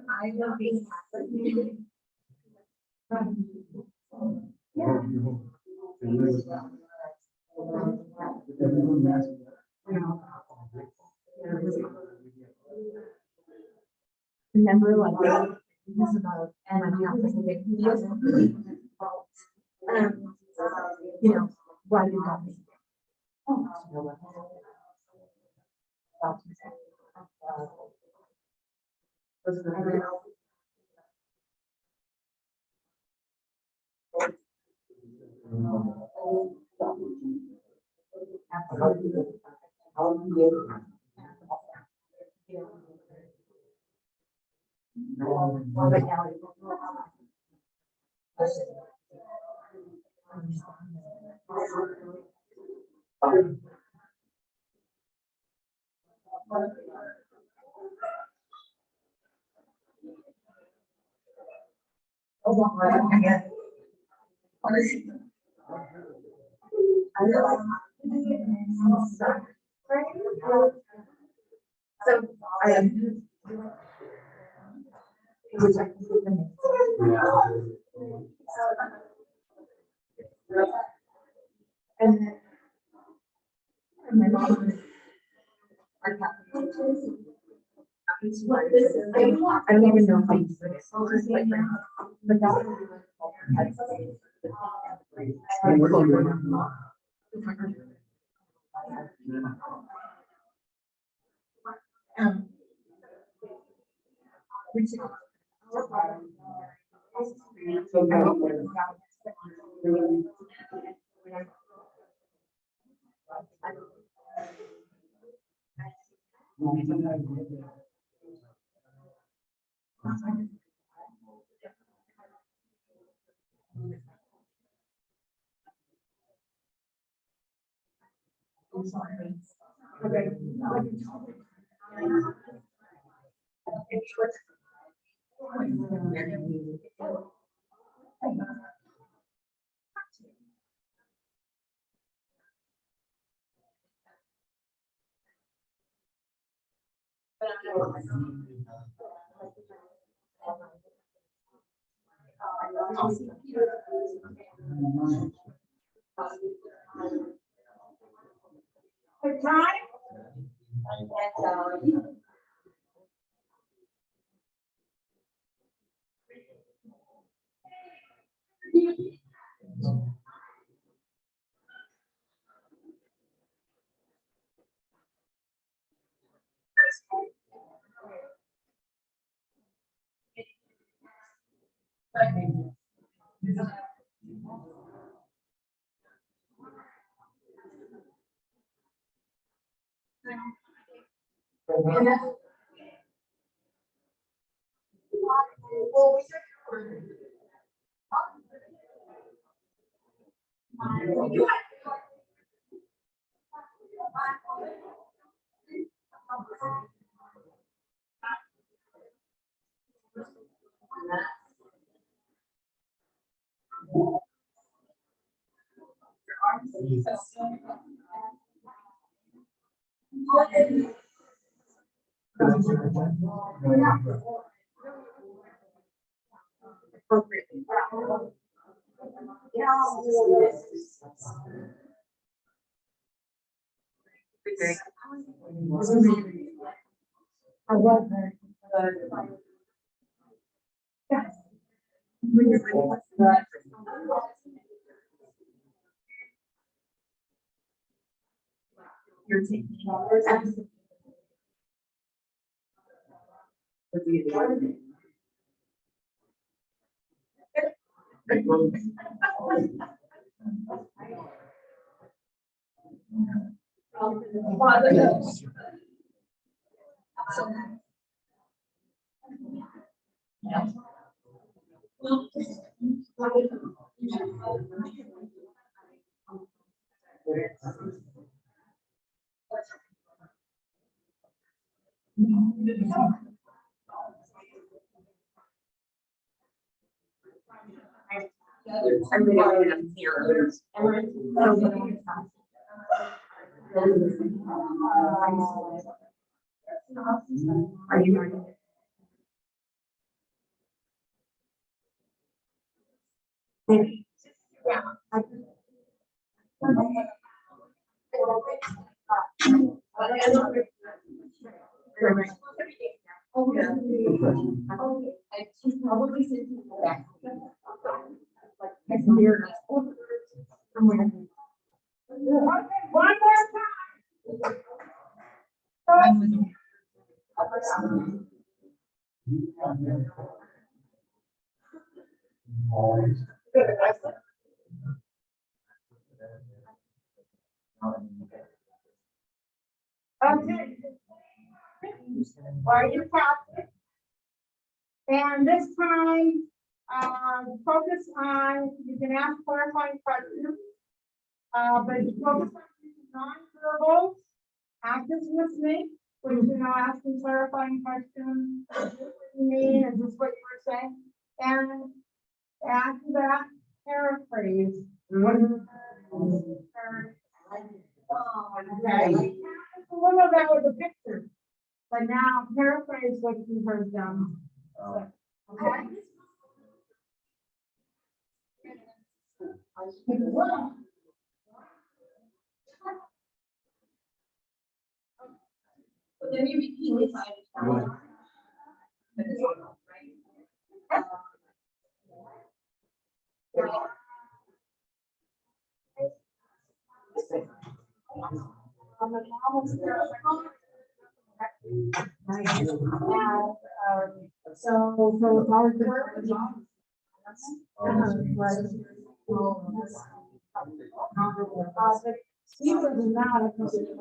I will be. Remember, like, this is about, and I'm not listening, he doesn't really fault. You know, why you got me. I guess. So I. And then. And my mom. I don't even know how you say it. But that. I'm sorry. Okay. Good time? I love her. Yes. You're taking. I'm really up here. Are you ready? Yeah. She's probably sitting in the back. I can hear her. Somewhere. Okay, one more time. Okay. Are you Catholic? And this time, focus on, you can ask clarifying questions. But you focus on non-verbal, active listening, which you know, asking clarifying questions, what you mean, and just what you were saying. And add to that paraphrase. Okay. One of that was a picture, but now paraphrase what you heard them. Okay. But then you repeat it by the but it's all right. So our word he was not a position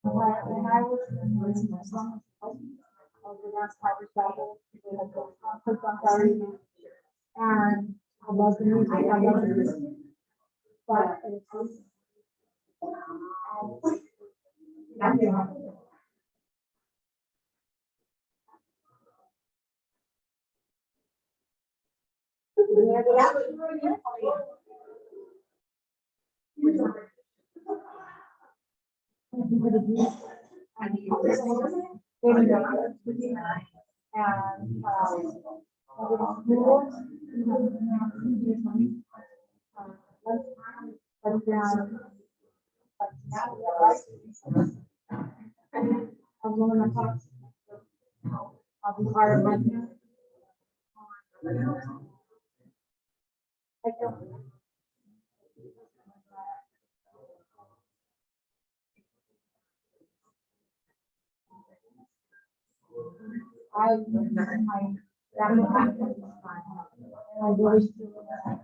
where when I was the last power travel, and I love the music, I love the music. But it's I'll be part of my. I don't. I really feel that.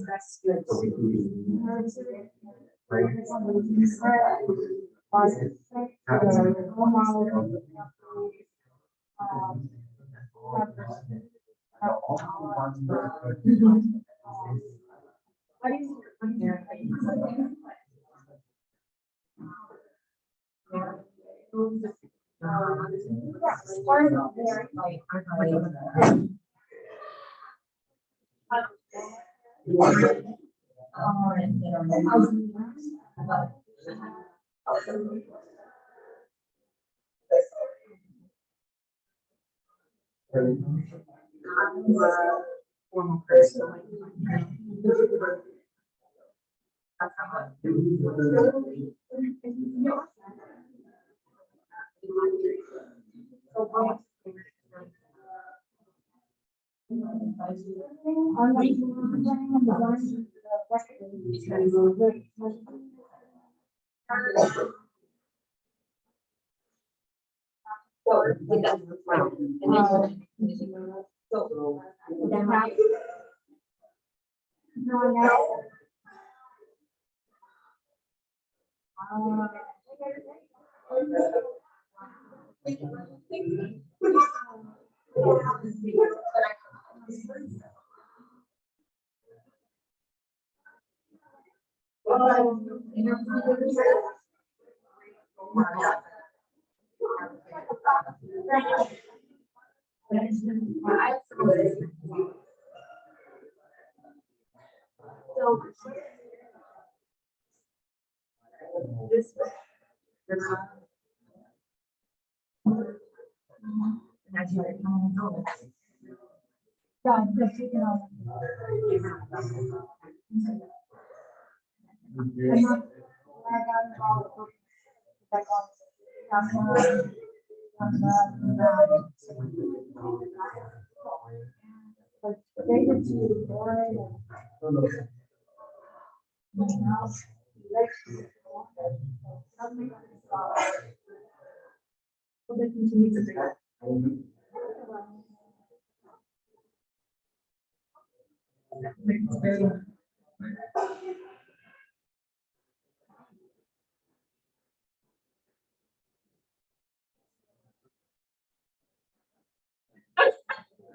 That's good. Formal person.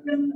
Did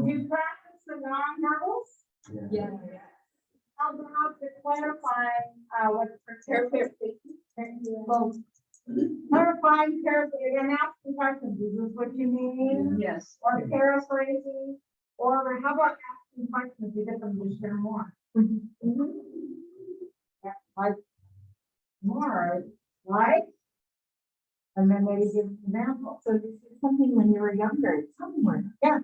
you practice the non-verbals? Yeah. How about to clarify, what for therapy? Well, Clarifying, and asking questions, is this what you mean? Yes. Or paraphrasing, or how about asking questions to get them to share more? Yeah, like, more, like, and then maybe give an example. So this is something when you were younger, someone. Yeah.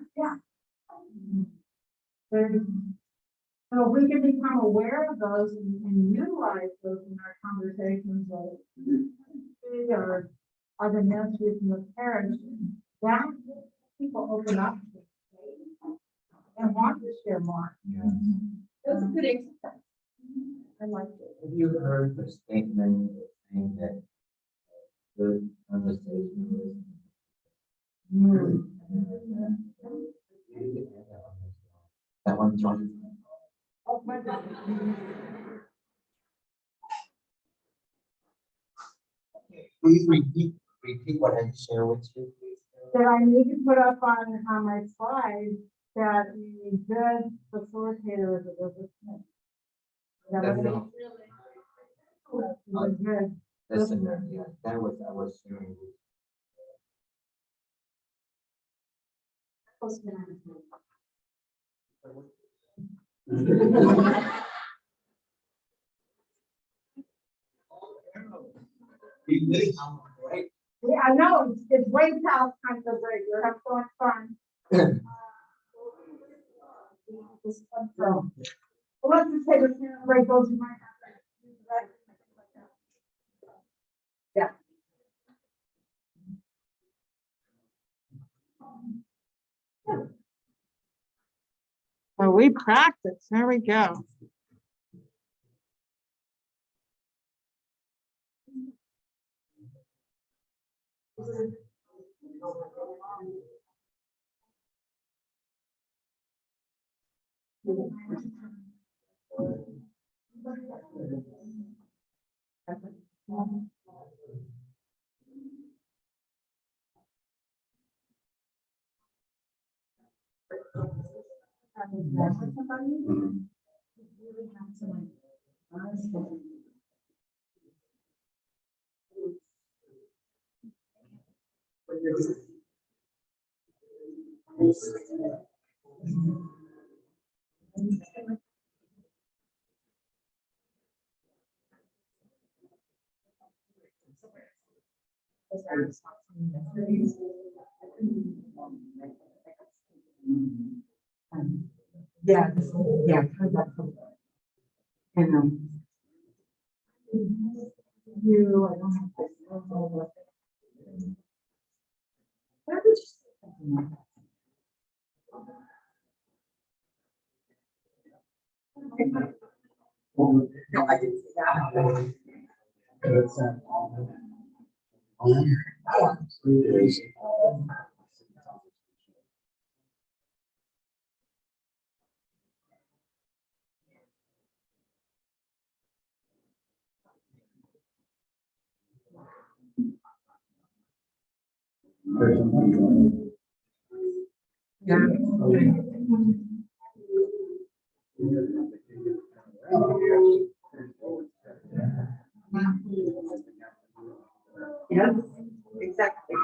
So we can become aware of those and utilize those in our conversations or other ministries in the parish. That people open up and want to share more. That's a good exercise. I like it. Have you heard the statement saying that good conversation is? That one, John. Please repeat what I shared with you, please. That I need to put up on my slide that a good facilitator is a good listener. That That's was not- good. Listen, yeah, that was, I was sharing. You really sound great. Yeah, I know, it's way past time for break, we're having so much fun. So, well, let's just take a break, those who might have. Yeah. Well, we practice. There we go. Yeah, yeah. And, you, I don't have to. Where did you? No, I didn't see that. Yeah. Yes, exactly.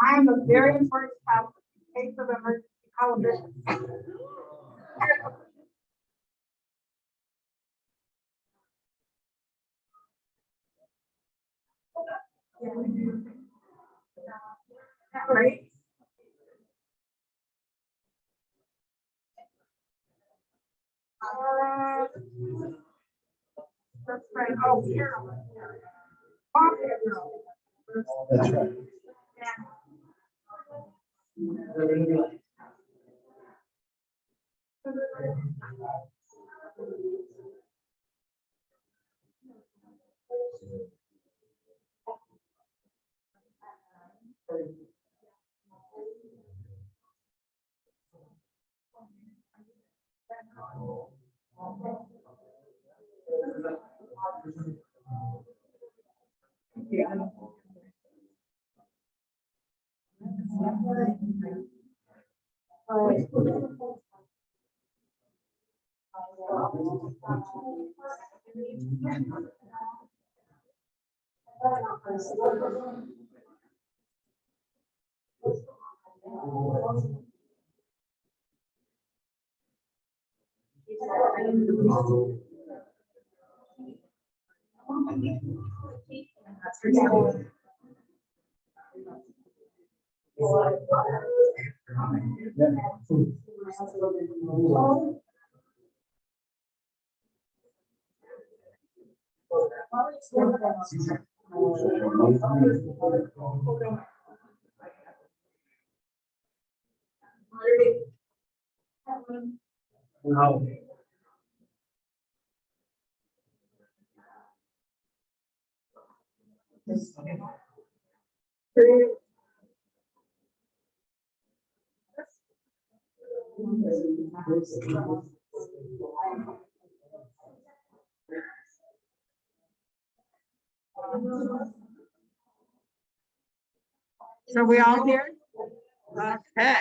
I'm a very important spouse in case of emergency, call a bishop. Right? That's right. Oh, here. That's right. So we all here? Okay.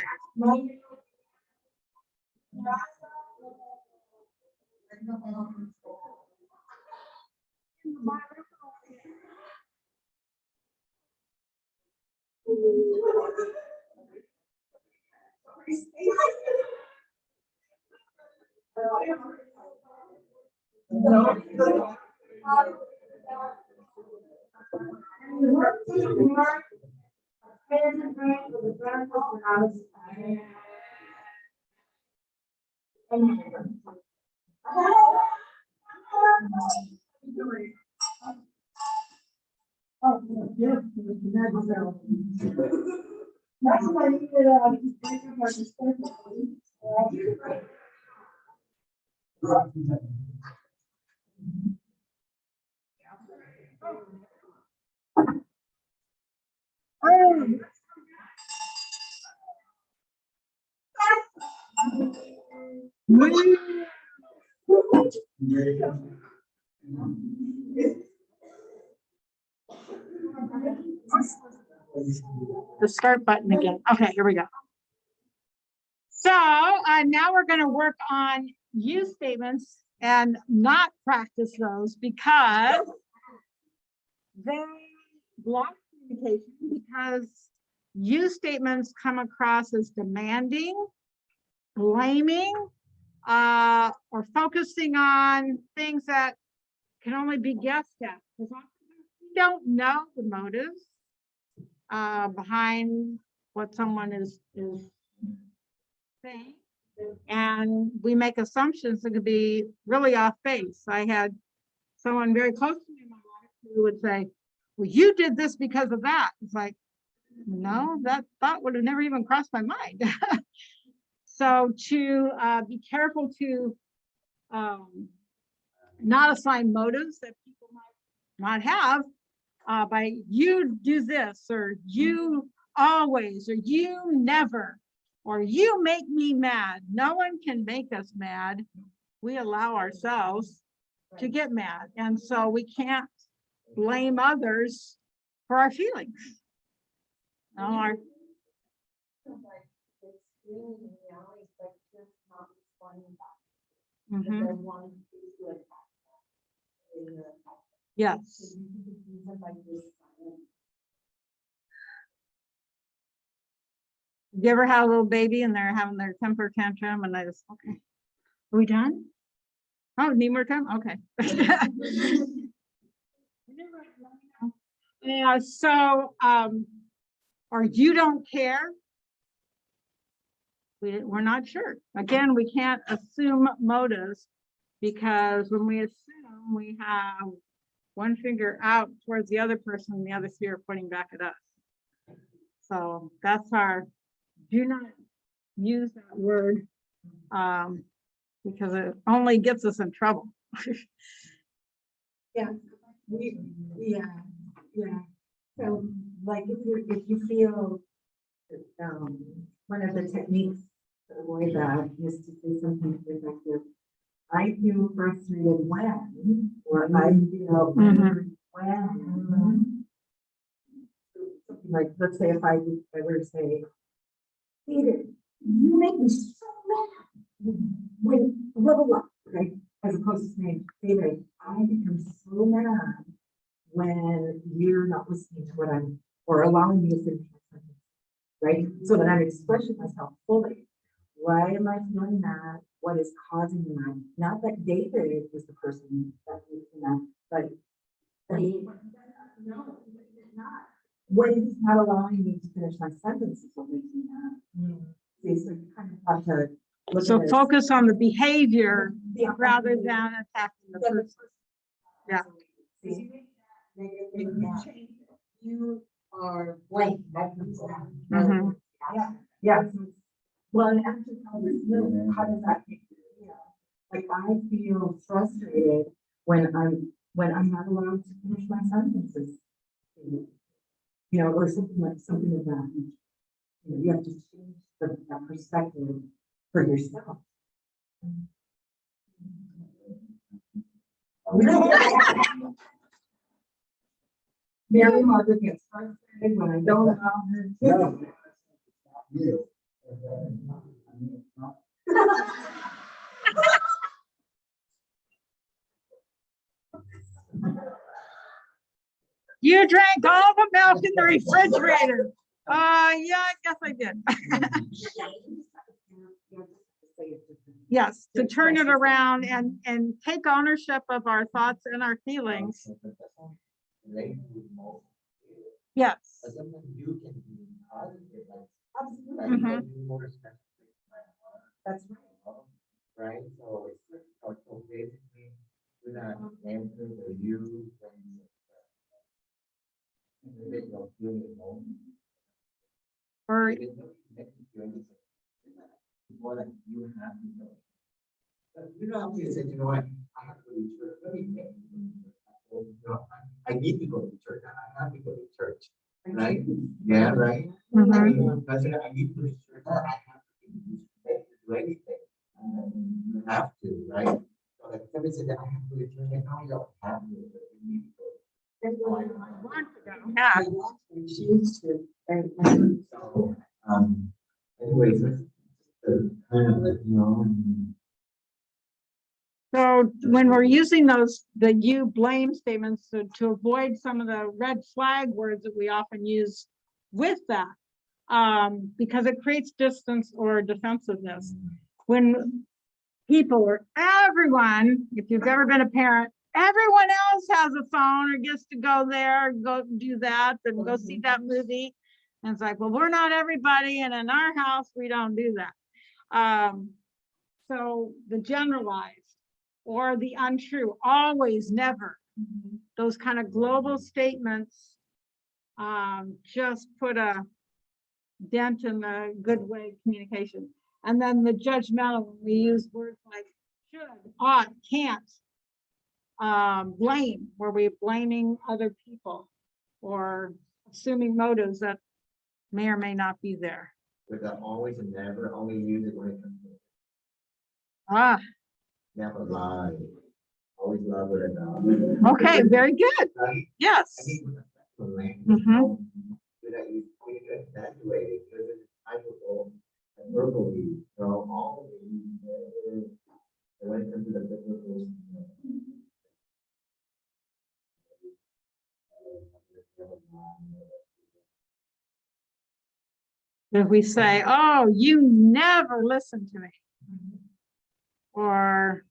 That's why you did, The start button again. Okay, here we go. So now we're going to work on use statements and not practice those because they block communication, because use statements come across as demanding, blaming, or focusing on things that can only be guessed at. Because we don't know the motives behind what someone is saying, and we make assumptions that could be really off base. I had someone very close to me in my life who would say, well, you did this because of that. It's like, no, that thought would have never even crossed my mind. So to be careful to not assign motives that people might not have by you do this, or you always, or you never, or you make me mad. No one can make us mad. We allow ourselves to get mad. And so we can't blame others for our feelings. No, our, mhm. Yes. You ever had a little baby and they're having their temper tantrum and I just, okay, are we done? Oh, need more time? Okay. Or you don't care. We're not sure. Again, we can't assume motives because when we assume, we have one finger out towards the other person and the other finger pointing back at us. So that's our, do not use that word because it only gets us in trouble. Yeah, yeah. So like if you feel one of the techniques to avoid that is to say something effective. I feel frustrated when, or I feel when. Something like, let's say if I were to say, David, you make me so mad when blah blah blah, right? As opposed to saying, David, I become so mad when you're not listening to what I'm, or allowing me to finish my sentence, right? So that I'm expressing myself fully. Why am I feeling that? What is causing that? Not that David is the person that makes me mad, but no, it's not. When he's not allowing me to finish my sentence is what makes me mad. See, so you kind of have to look So at focus on the behavior rather than attacking the person. Yeah. See? You are blank. That comes out. Mhm. Yeah. Well, and actually, how does that make you feel? Like I feel frustrated when I'm not allowed to finish my sentences. You know, or something of that. You know, you have to change that perspective for yourself. Mary Margaret gets frustrated when I don't allow her to. You. You drank all the milk in the refrigerator. Yeah, I guess I did. Yes, to turn it around and take ownership of our thoughts and our feelings. Yes. But sometimes you can be positive, like, Absolutely. like, be more respectful. That's right. Right, so so basically, do not answer the you when you don't feel it more. Or It is not connected to anything. More like you have to know. But you don't have to say, you know what, I have to go to church. Let me pray. You know, I need to go to church. I have to go to church. Right? Yeah, right. Mhm. President, I need to go to church. I have to do anything. You have to, right? So like somebody said that I have to go to church, and now you don't have to. But you need to go. I want to go. Yeah. Choose to. And So, anyways, that's kind of like, you know. So when we're using the you blame statements to avoid some of the red flag words that we often use with that, because it creates distance or defensiveness. When people or everyone, if you've ever been a parent, everyone else has a phone or gets to go there, go do that, and go see that movie. And it's like, well, we're not everybody, and in our house, we don't do that. So the generalized or the untrue, always, never, those kind of global statements just put a dent in the good way of communication. And then the judgmental, when we use words like should, ought, can't, blame, where we're blaming other people or assuming motives that may or may not be there. With the always and never, only use it when it comes to Ah, never lie. Always love it enough. okay, very good. Right? Yes. I think with the sexual language, Mhm. that you when you accentuate it, because it's typable and verbally, so all of these, when it comes to the biblical. If we say, oh, you never listen to me. Or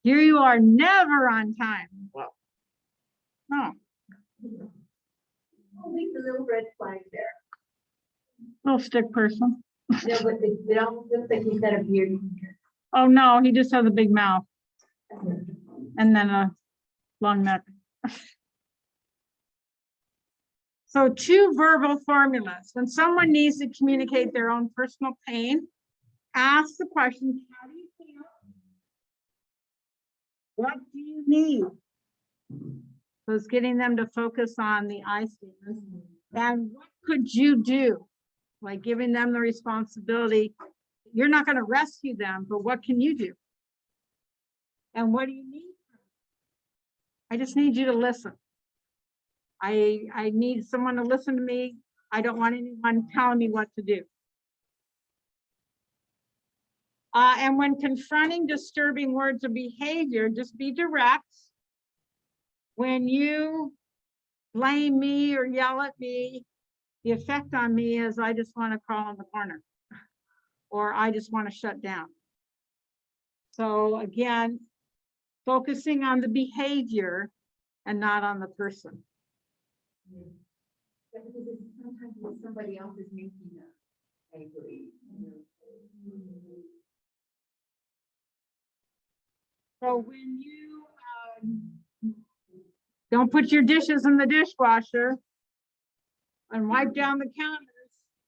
here you are never on time. Well, no, I'll leave the little red flag there. little stick person. No, but it almost looks like he's got a beard. Oh, no, he just has a big mouth and then a long neck. So 2 verbal formulas. When someone needs to communicate their own personal pain, ask the question, how do you feel? What do you need? So it's getting them to focus on the I statements. And what could you do? Like giving them the responsibility. You're not going to rescue them, but what can you do? And what do you need? I just need you to listen. I need someone to listen to me. I don't want anyone telling me what to do. And when confronting disturbing words or behavior, just be direct. When you blame me or yell at me, the effect on me is I just want to crawl in the corner or I just want to shut down. So again, focusing on the behavior and not on the person. Sometimes when somebody else is making them angry. So when you don't put your dishes in the dishwasher and wipe down the counters,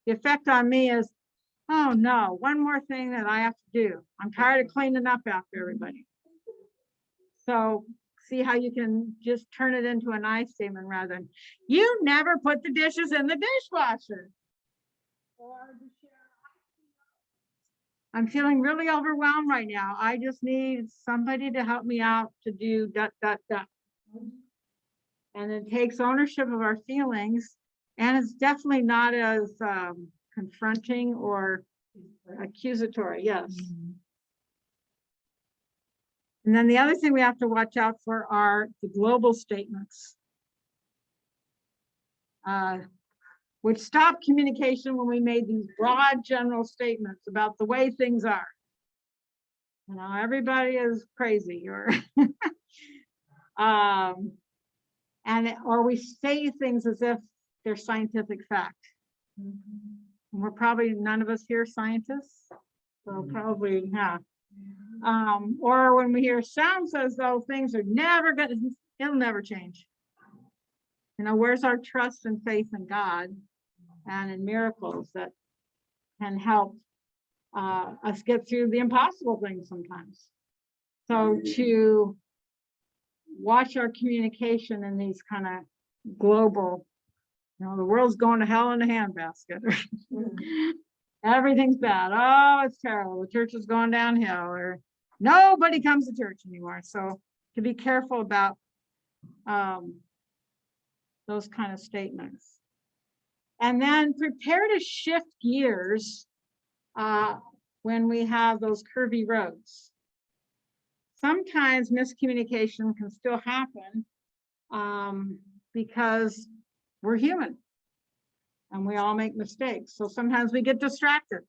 the effect on me is, oh no, one more thing that I have to do. I'm tired of cleaning up after everybody. So see how you can just turn it into an I statement rather than, you never put the dishes in the dishwasher. Or I'm feeling really overwhelmed right now. I just need somebody to help me out to do ... And it takes ownership of our feelings. And it's definitely not as confronting or accusatory, yes. And then the other thing we have to watch out for are the global statements, which stopped communication when we made these broad general statements about the way things are. You know, everybody is crazy or or we say things as if they're scientific fact. And we're probably, none of us here are scientists, so probably, yeah. Or when we hear sounds as though things are never gonna, it'll never change. You know, where's our trust and faith in God and in miracles that can help us get through the impossible things sometimes? So to watch our communication in these kind of global, you know, the world's going to hell in a handbasket. Everything's bad. Oh, it's terrible. The church is going downhill, or nobody comes to church anymore. So to be careful about those kind of statements. And then prepare to shift gears when we have those curvy roads. Sometimes miscommunication can still happen because we're human and we all make mistakes. So sometimes we get distracted,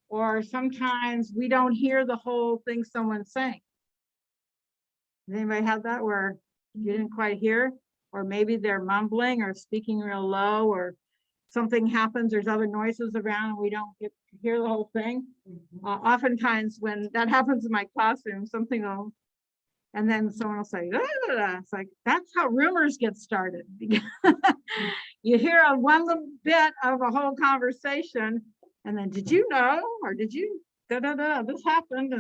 or sometimes we don't hear the whole thing someone's saying. Does anybody have that where you didn't quite hear, or maybe they're mumbling or speaking real low, or something happens, there's other noises around and we don't get to hear the whole thing? Oftentimes when that happens in my classroom, something will, and then someone will say, it's like, that's how rumors get started. You hear one little bit of a whole conversation, and then, did you know, or did you, this happened.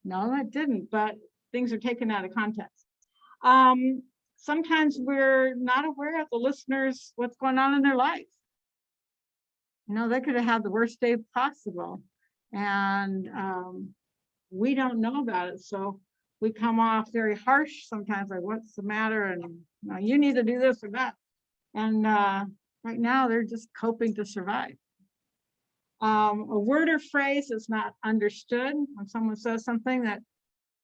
No, it didn't, but things are taken out of context. Sometimes we're not aware of the listeners, what's going on in their life. You know, they could have had the worst day possible. And we don't know about it. So we come off very harsh sometimes, like, what's the matter? And you need to do this or that. And right now they're just coping to survive. A word or phrase is not understood. When someone says something that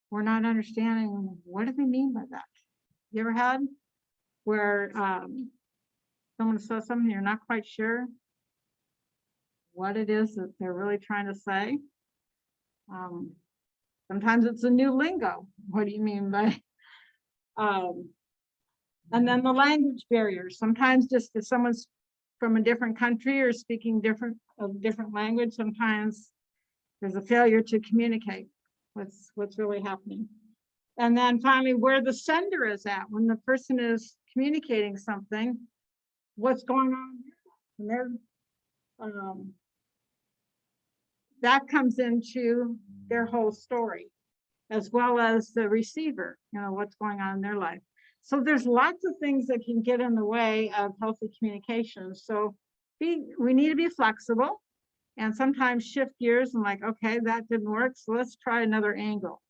we're not understanding, what do they mean by that? You ever had where someone says something you're not quite sure what it is that they're really trying to say? Sometimes it's a new lingo. What do you mean by? And then the language barriers. Sometimes just if someone's from a different country or speaking different language, sometimes there's a failure to communicate what's really happening. And then finally, where the sender is at when the person is communicating something, what's going on? And they're, that comes into their whole story, as well as the receiver, what's going on in their life. So there's lots of things that can get in the way of healthy communication. So we need to be flexible and sometimes shift gears and like, okay, that didn't work. So let's try another angle,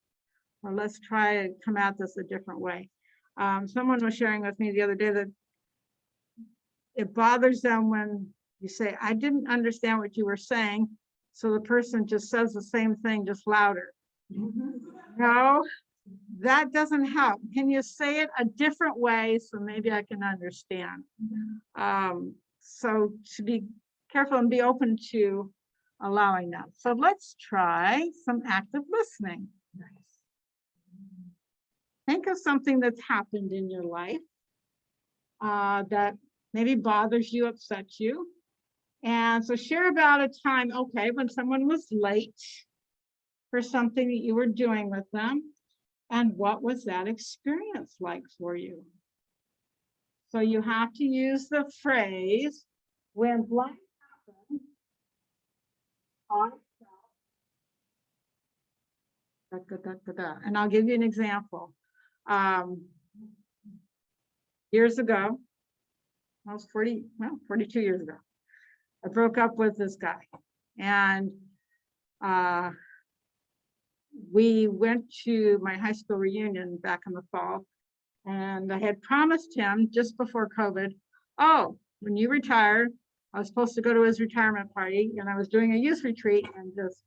or let's try to come at this a different way. Someone was sharing with me the other day that it bothers them when you say, I didn't understand what you were saying. So the person just says the same thing, just louder. No, that doesn't help. Can you say it a different way so maybe I can understand? So to be careful and be open to allowing that. So let's try some active listening. Think of something that's happened in your life that maybe bothers you, upsets you. And so share about a time, okay, when someone was late for something that you were doing with them, and what was that experience like for you? So you have to use the phrase, when blank happens on itself. And I'll give you an example. Years ago, I was 42 years ago, I broke up with this guy, and we went to my high school reunion back in the fall, and I had promised him just before COVID, oh, when you retire, I was supposed to go to his retirement party, and I was doing a youth retreat and just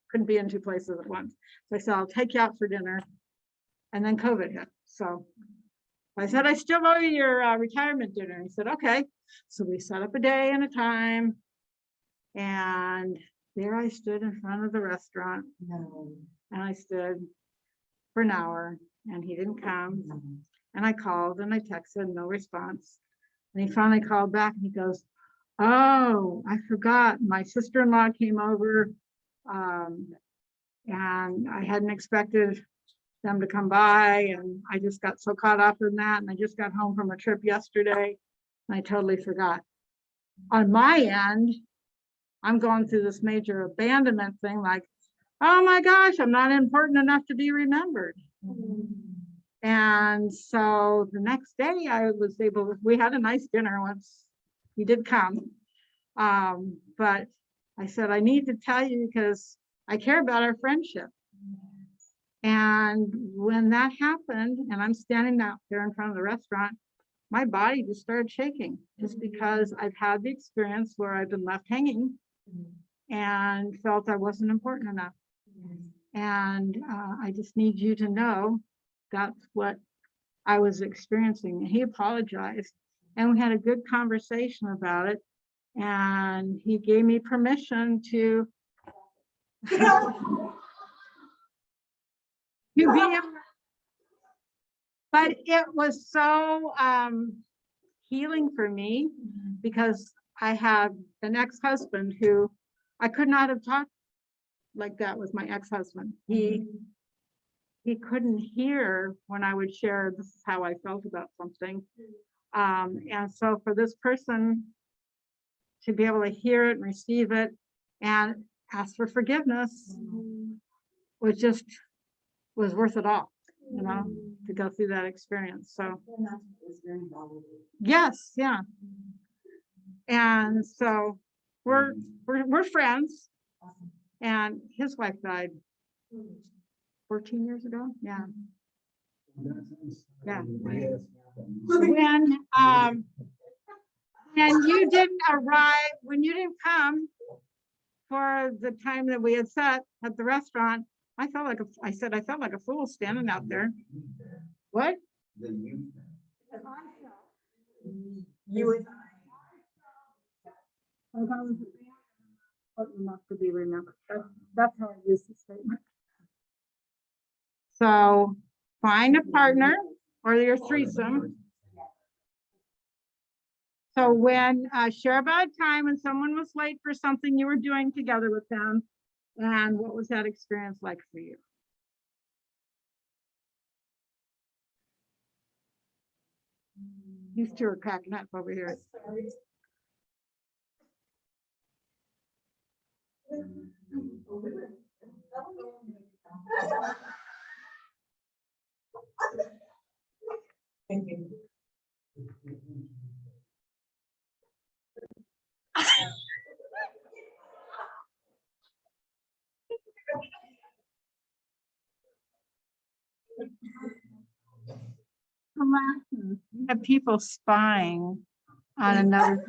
couldn't be in two places at once. So I said, I'll take you out for dinner. And then COVID hit. So I said, I still owe you your retirement dinner. He said, okay. So we set up a day and a time. And there I stood in front of the restaurant. And I stood for an hour and he didn't come. And I called and I texted, no response. And he finally called back and he goes, oh, I forgot. My sister-in-law came over and I hadn't expected them to come by. And I just got so caught up in that. And I just got home from a trip yesterday and I totally forgot. On my end, I'm going through this major abandonment thing, like, oh my gosh, I'm not important enough to be remembered. And so the next day I was able, we had a nice dinner once he did come. But I said, I need to tell you because I care about our friendship. And when that happened, and I'm standing out there in front of the restaurant, my body just started shaking just because I've had the experience where I've been left hanging and felt I wasn't important enough. And I just need you to know that's what I was experiencing. He apologized and we had a good conversation about it. And he gave me permission to be but it was so healing for me because I had an ex-husband who I could not have talked like that with my ex-husband. He couldn't hear when I would share this is how I felt about something. And so for this person to be able to hear it and receive it and ask for forgiveness was worth it all, to go through that experience. So yes, yeah. And so we're friends. Awesome. And his wife died 14 years ago. Yeah. Yeah. When you didn't arrive, when you didn't come for the time that we had set at the restaurant, I felt like I felt like a fool standing out there. What? The youth. You would. Not to be remembered. That's how I use the statement. So find a partner or your threesome. So when share about a time when someone was late for something you were doing together with them, and what was that experience like for you? These two are cracking up over here. Thank you. You have people spying on another.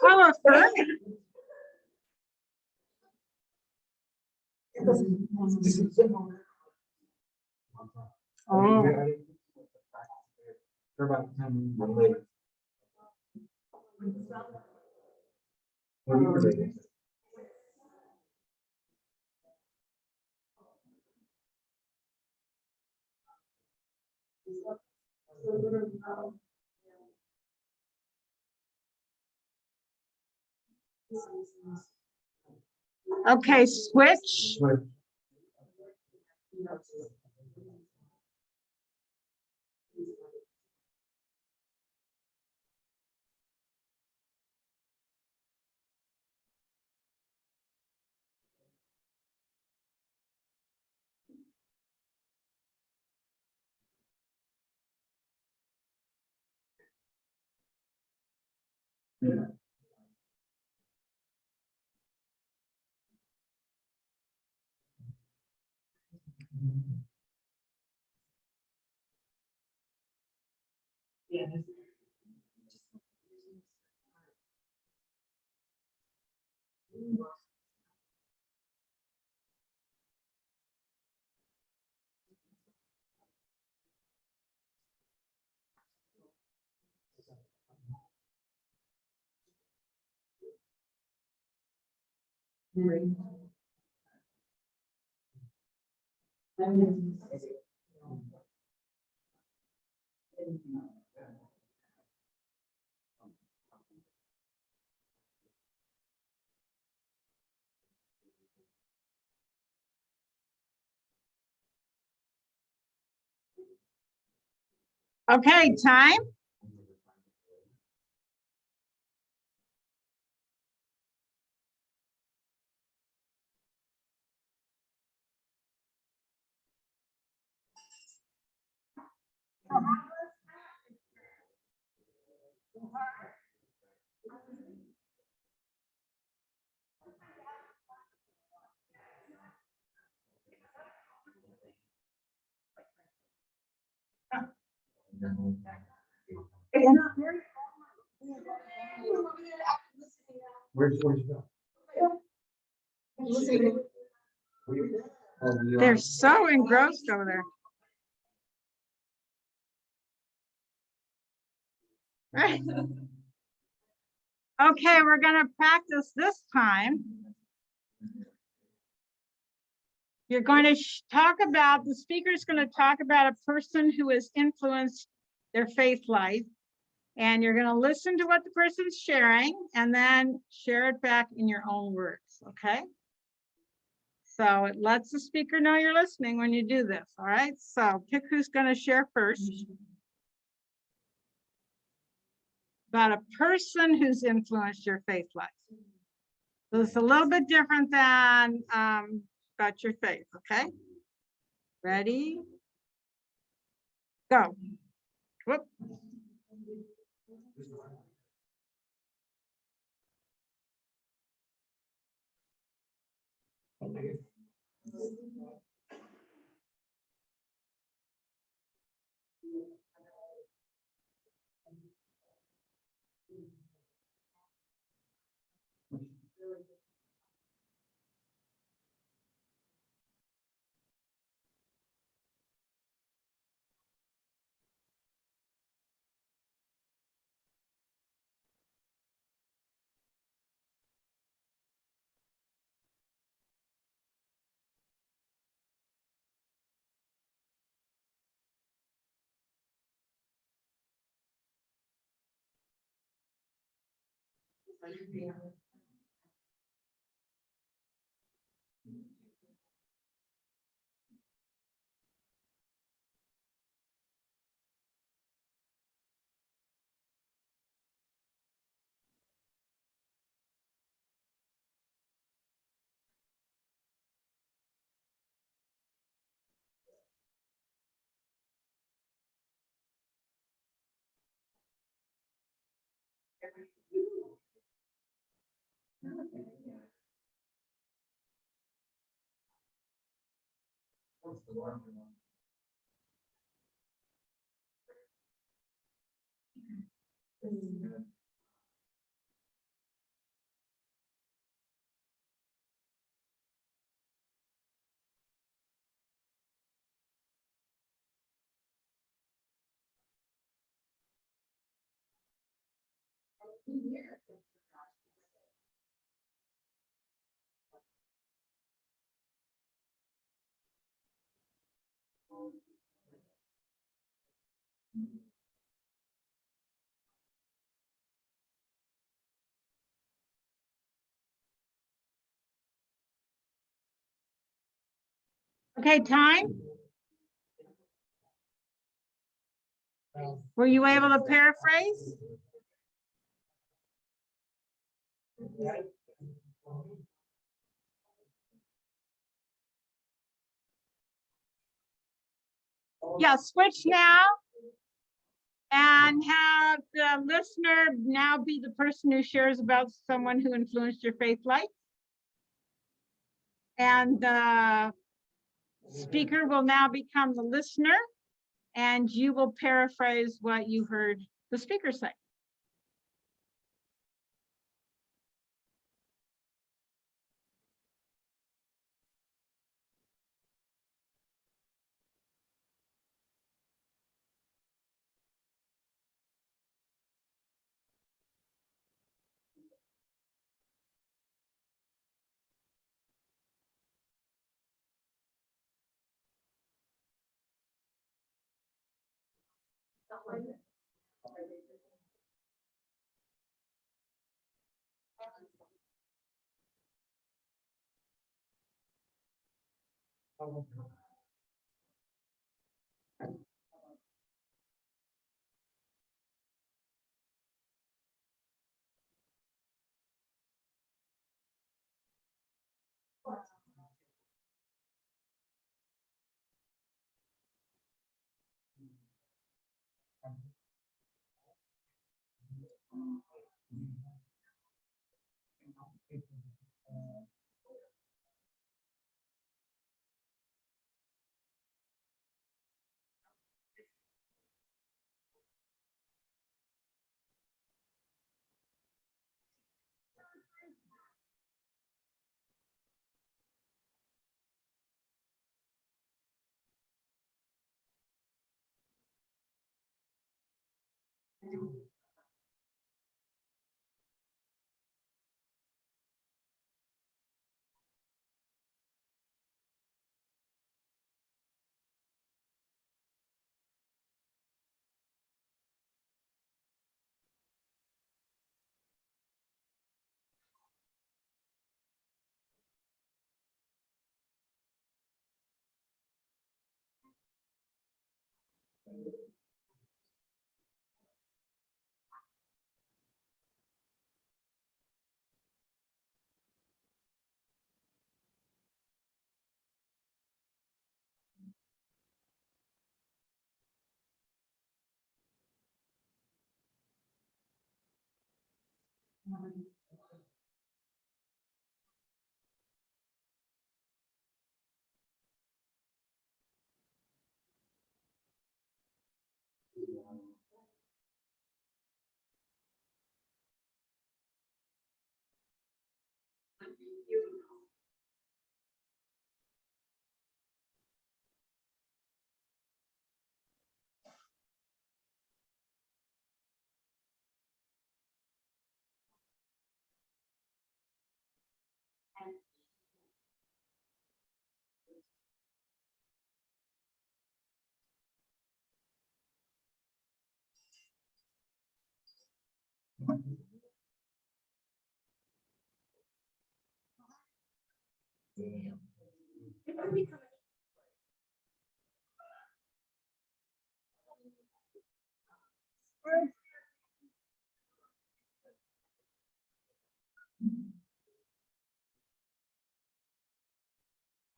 How affirming. Oh. They're about 10 later. What do you think? Okay, switch. Okay, time. It's not very. Where's you go? They're so engrossed over there. Right. Okay, we're gonna practice this time. You're going to talk about, the speaker's going to talk about a person who has influenced their faith life. And you're going to listen to what the person's sharing and then share it back in your own words, okay? So it lets the speaker know you're listening when you do this, all right? So pick who's going to share first. About a person who's influenced your faith life. So it's a little bit different than about your faith, okay? Ready? Go. Whoop. Okay, time. Were you able to paraphrase? Yeah, switch now and have the listener now be the person who shares about someone who influenced your faith life. And the speaker will now become the listener, and you will paraphrase what you heard the speaker say.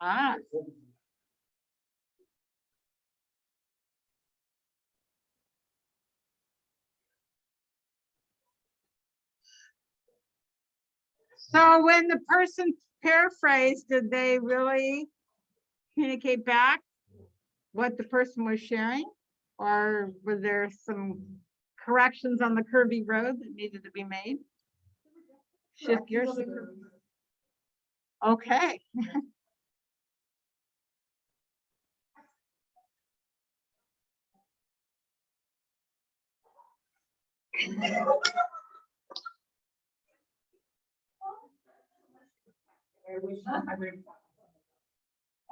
Ah, so when the person paraphrased, did they really communicate back what the person was sharing? Or were there some corrections on the curvy road that needed to be made? Shift gears. Okay.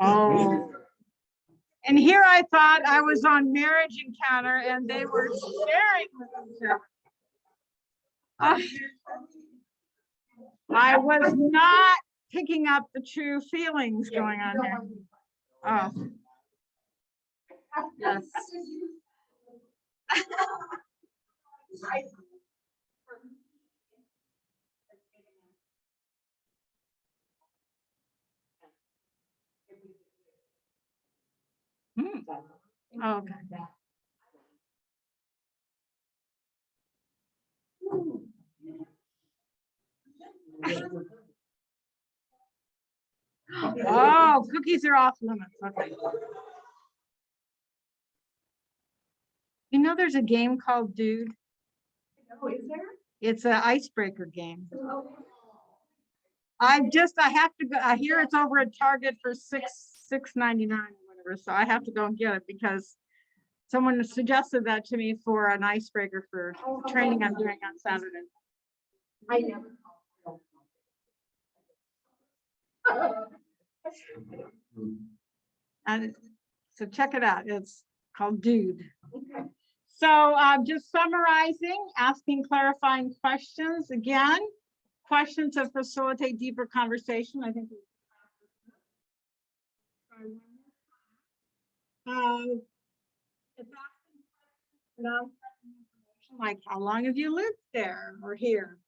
Oh. And here I thought I was on Marriage Encounter and they were sharing with each other. I was not picking up the true feelings going on here. Oh. Yes. Hmm. Okay. Oh, cookies are off limits. Okay. You know, there's a game called Dude. Oh, is there? It's an icebreaker game. I have to go. I hear it's over at Target for $6.99 or whatever. So I have to go and get it because someone suggested that to me for an icebreaker for training I'm doing on Saturday. I never. And so check it out. It's called Dude. So just summarizing, asking clarifying questions. Again, questions to facilitate deeper conversation. I think. It's asking questions without information like how long have you lived there or here?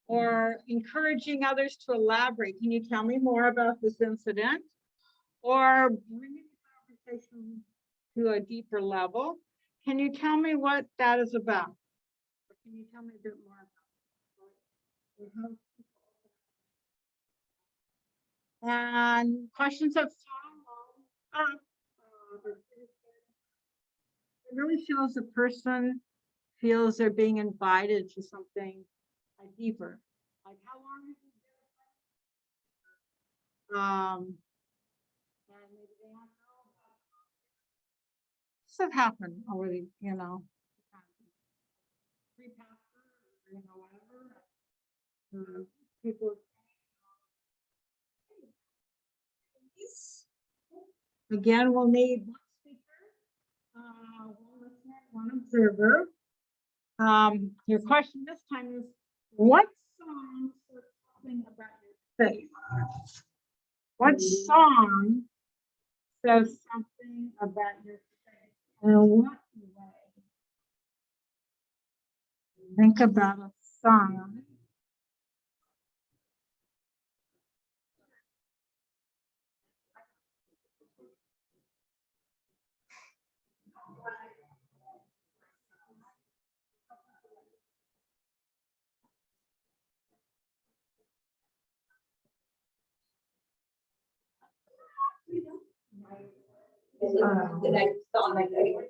Or encouraging others to elaborate. Can you tell me more about this incident? Or bringing the conversation to a deeper level. Can you tell me what that is about? Or can you tell me a bit more about it? And questions of it really shows the person feels they're being invited to something deeper. Like how long have you been? And maybe they don't know about this have happened already, you know. whatever. People. Again, we'll need one speaker, one listener, one observer. Your question this time is, what song says something about your faith? What song says something about your faith? And in what way? Think about a song. Did I sound like that?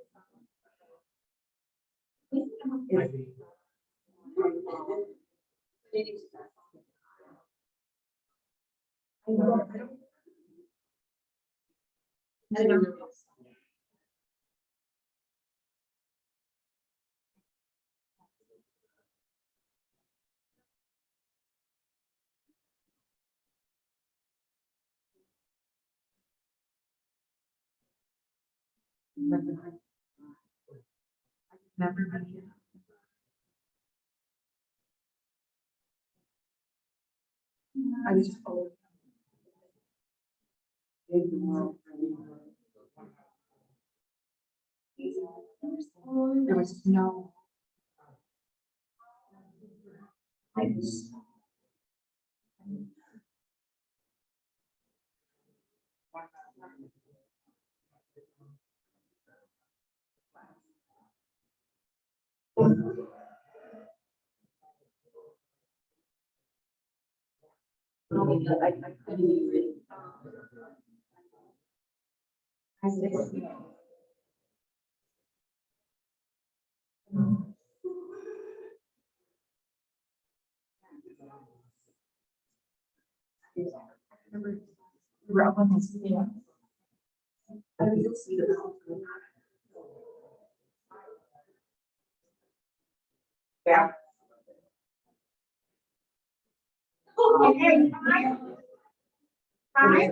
I don't know. I was just told. There was no. I was. I couldn't even. I said, we're up on this, yeah. I didn't see the. Yeah. Okay. Hi.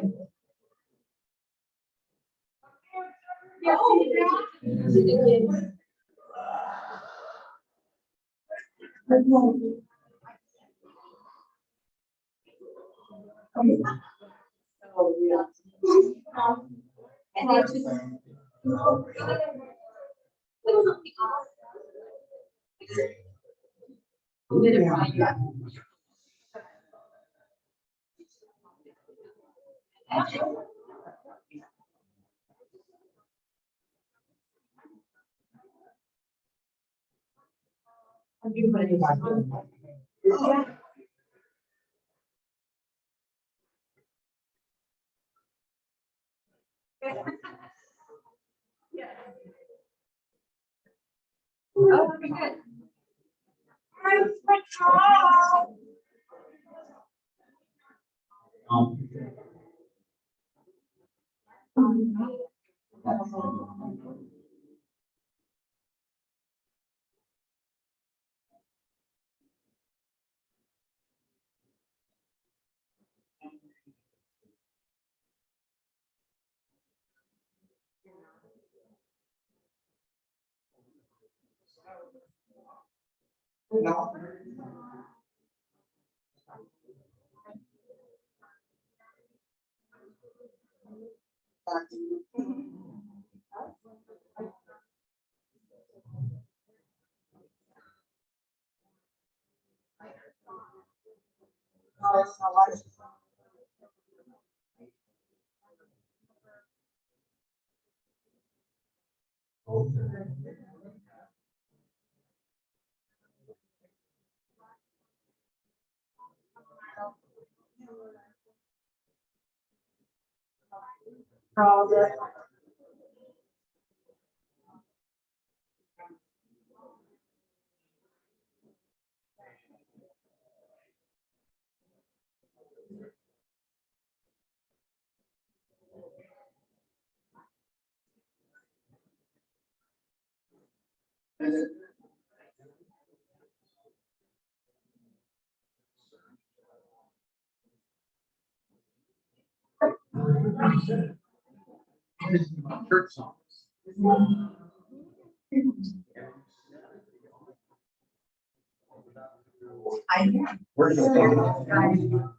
And I just. Oh, pretty good. Church songs. Where's the?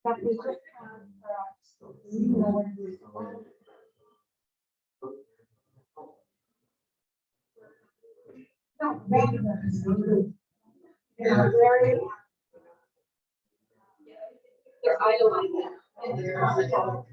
But we just have, you know, when we- No, maybe that's good. Yeah, very. They're idolizing. And they're idolizing.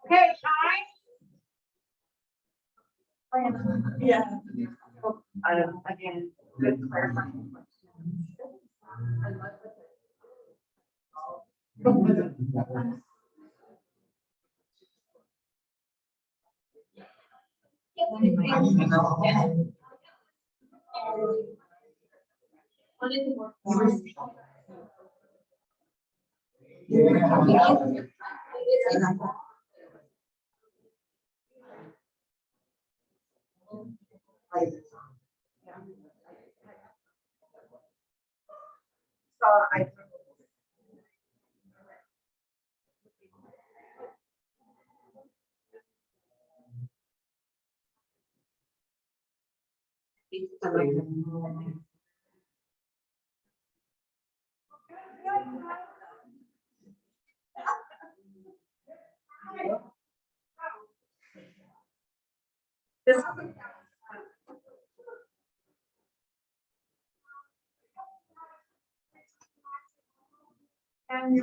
Okay, time. Yeah. Again, good clarifying. So I. This. And.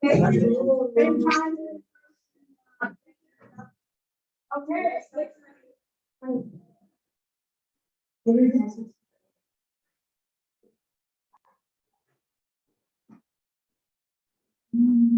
Same time. Okay.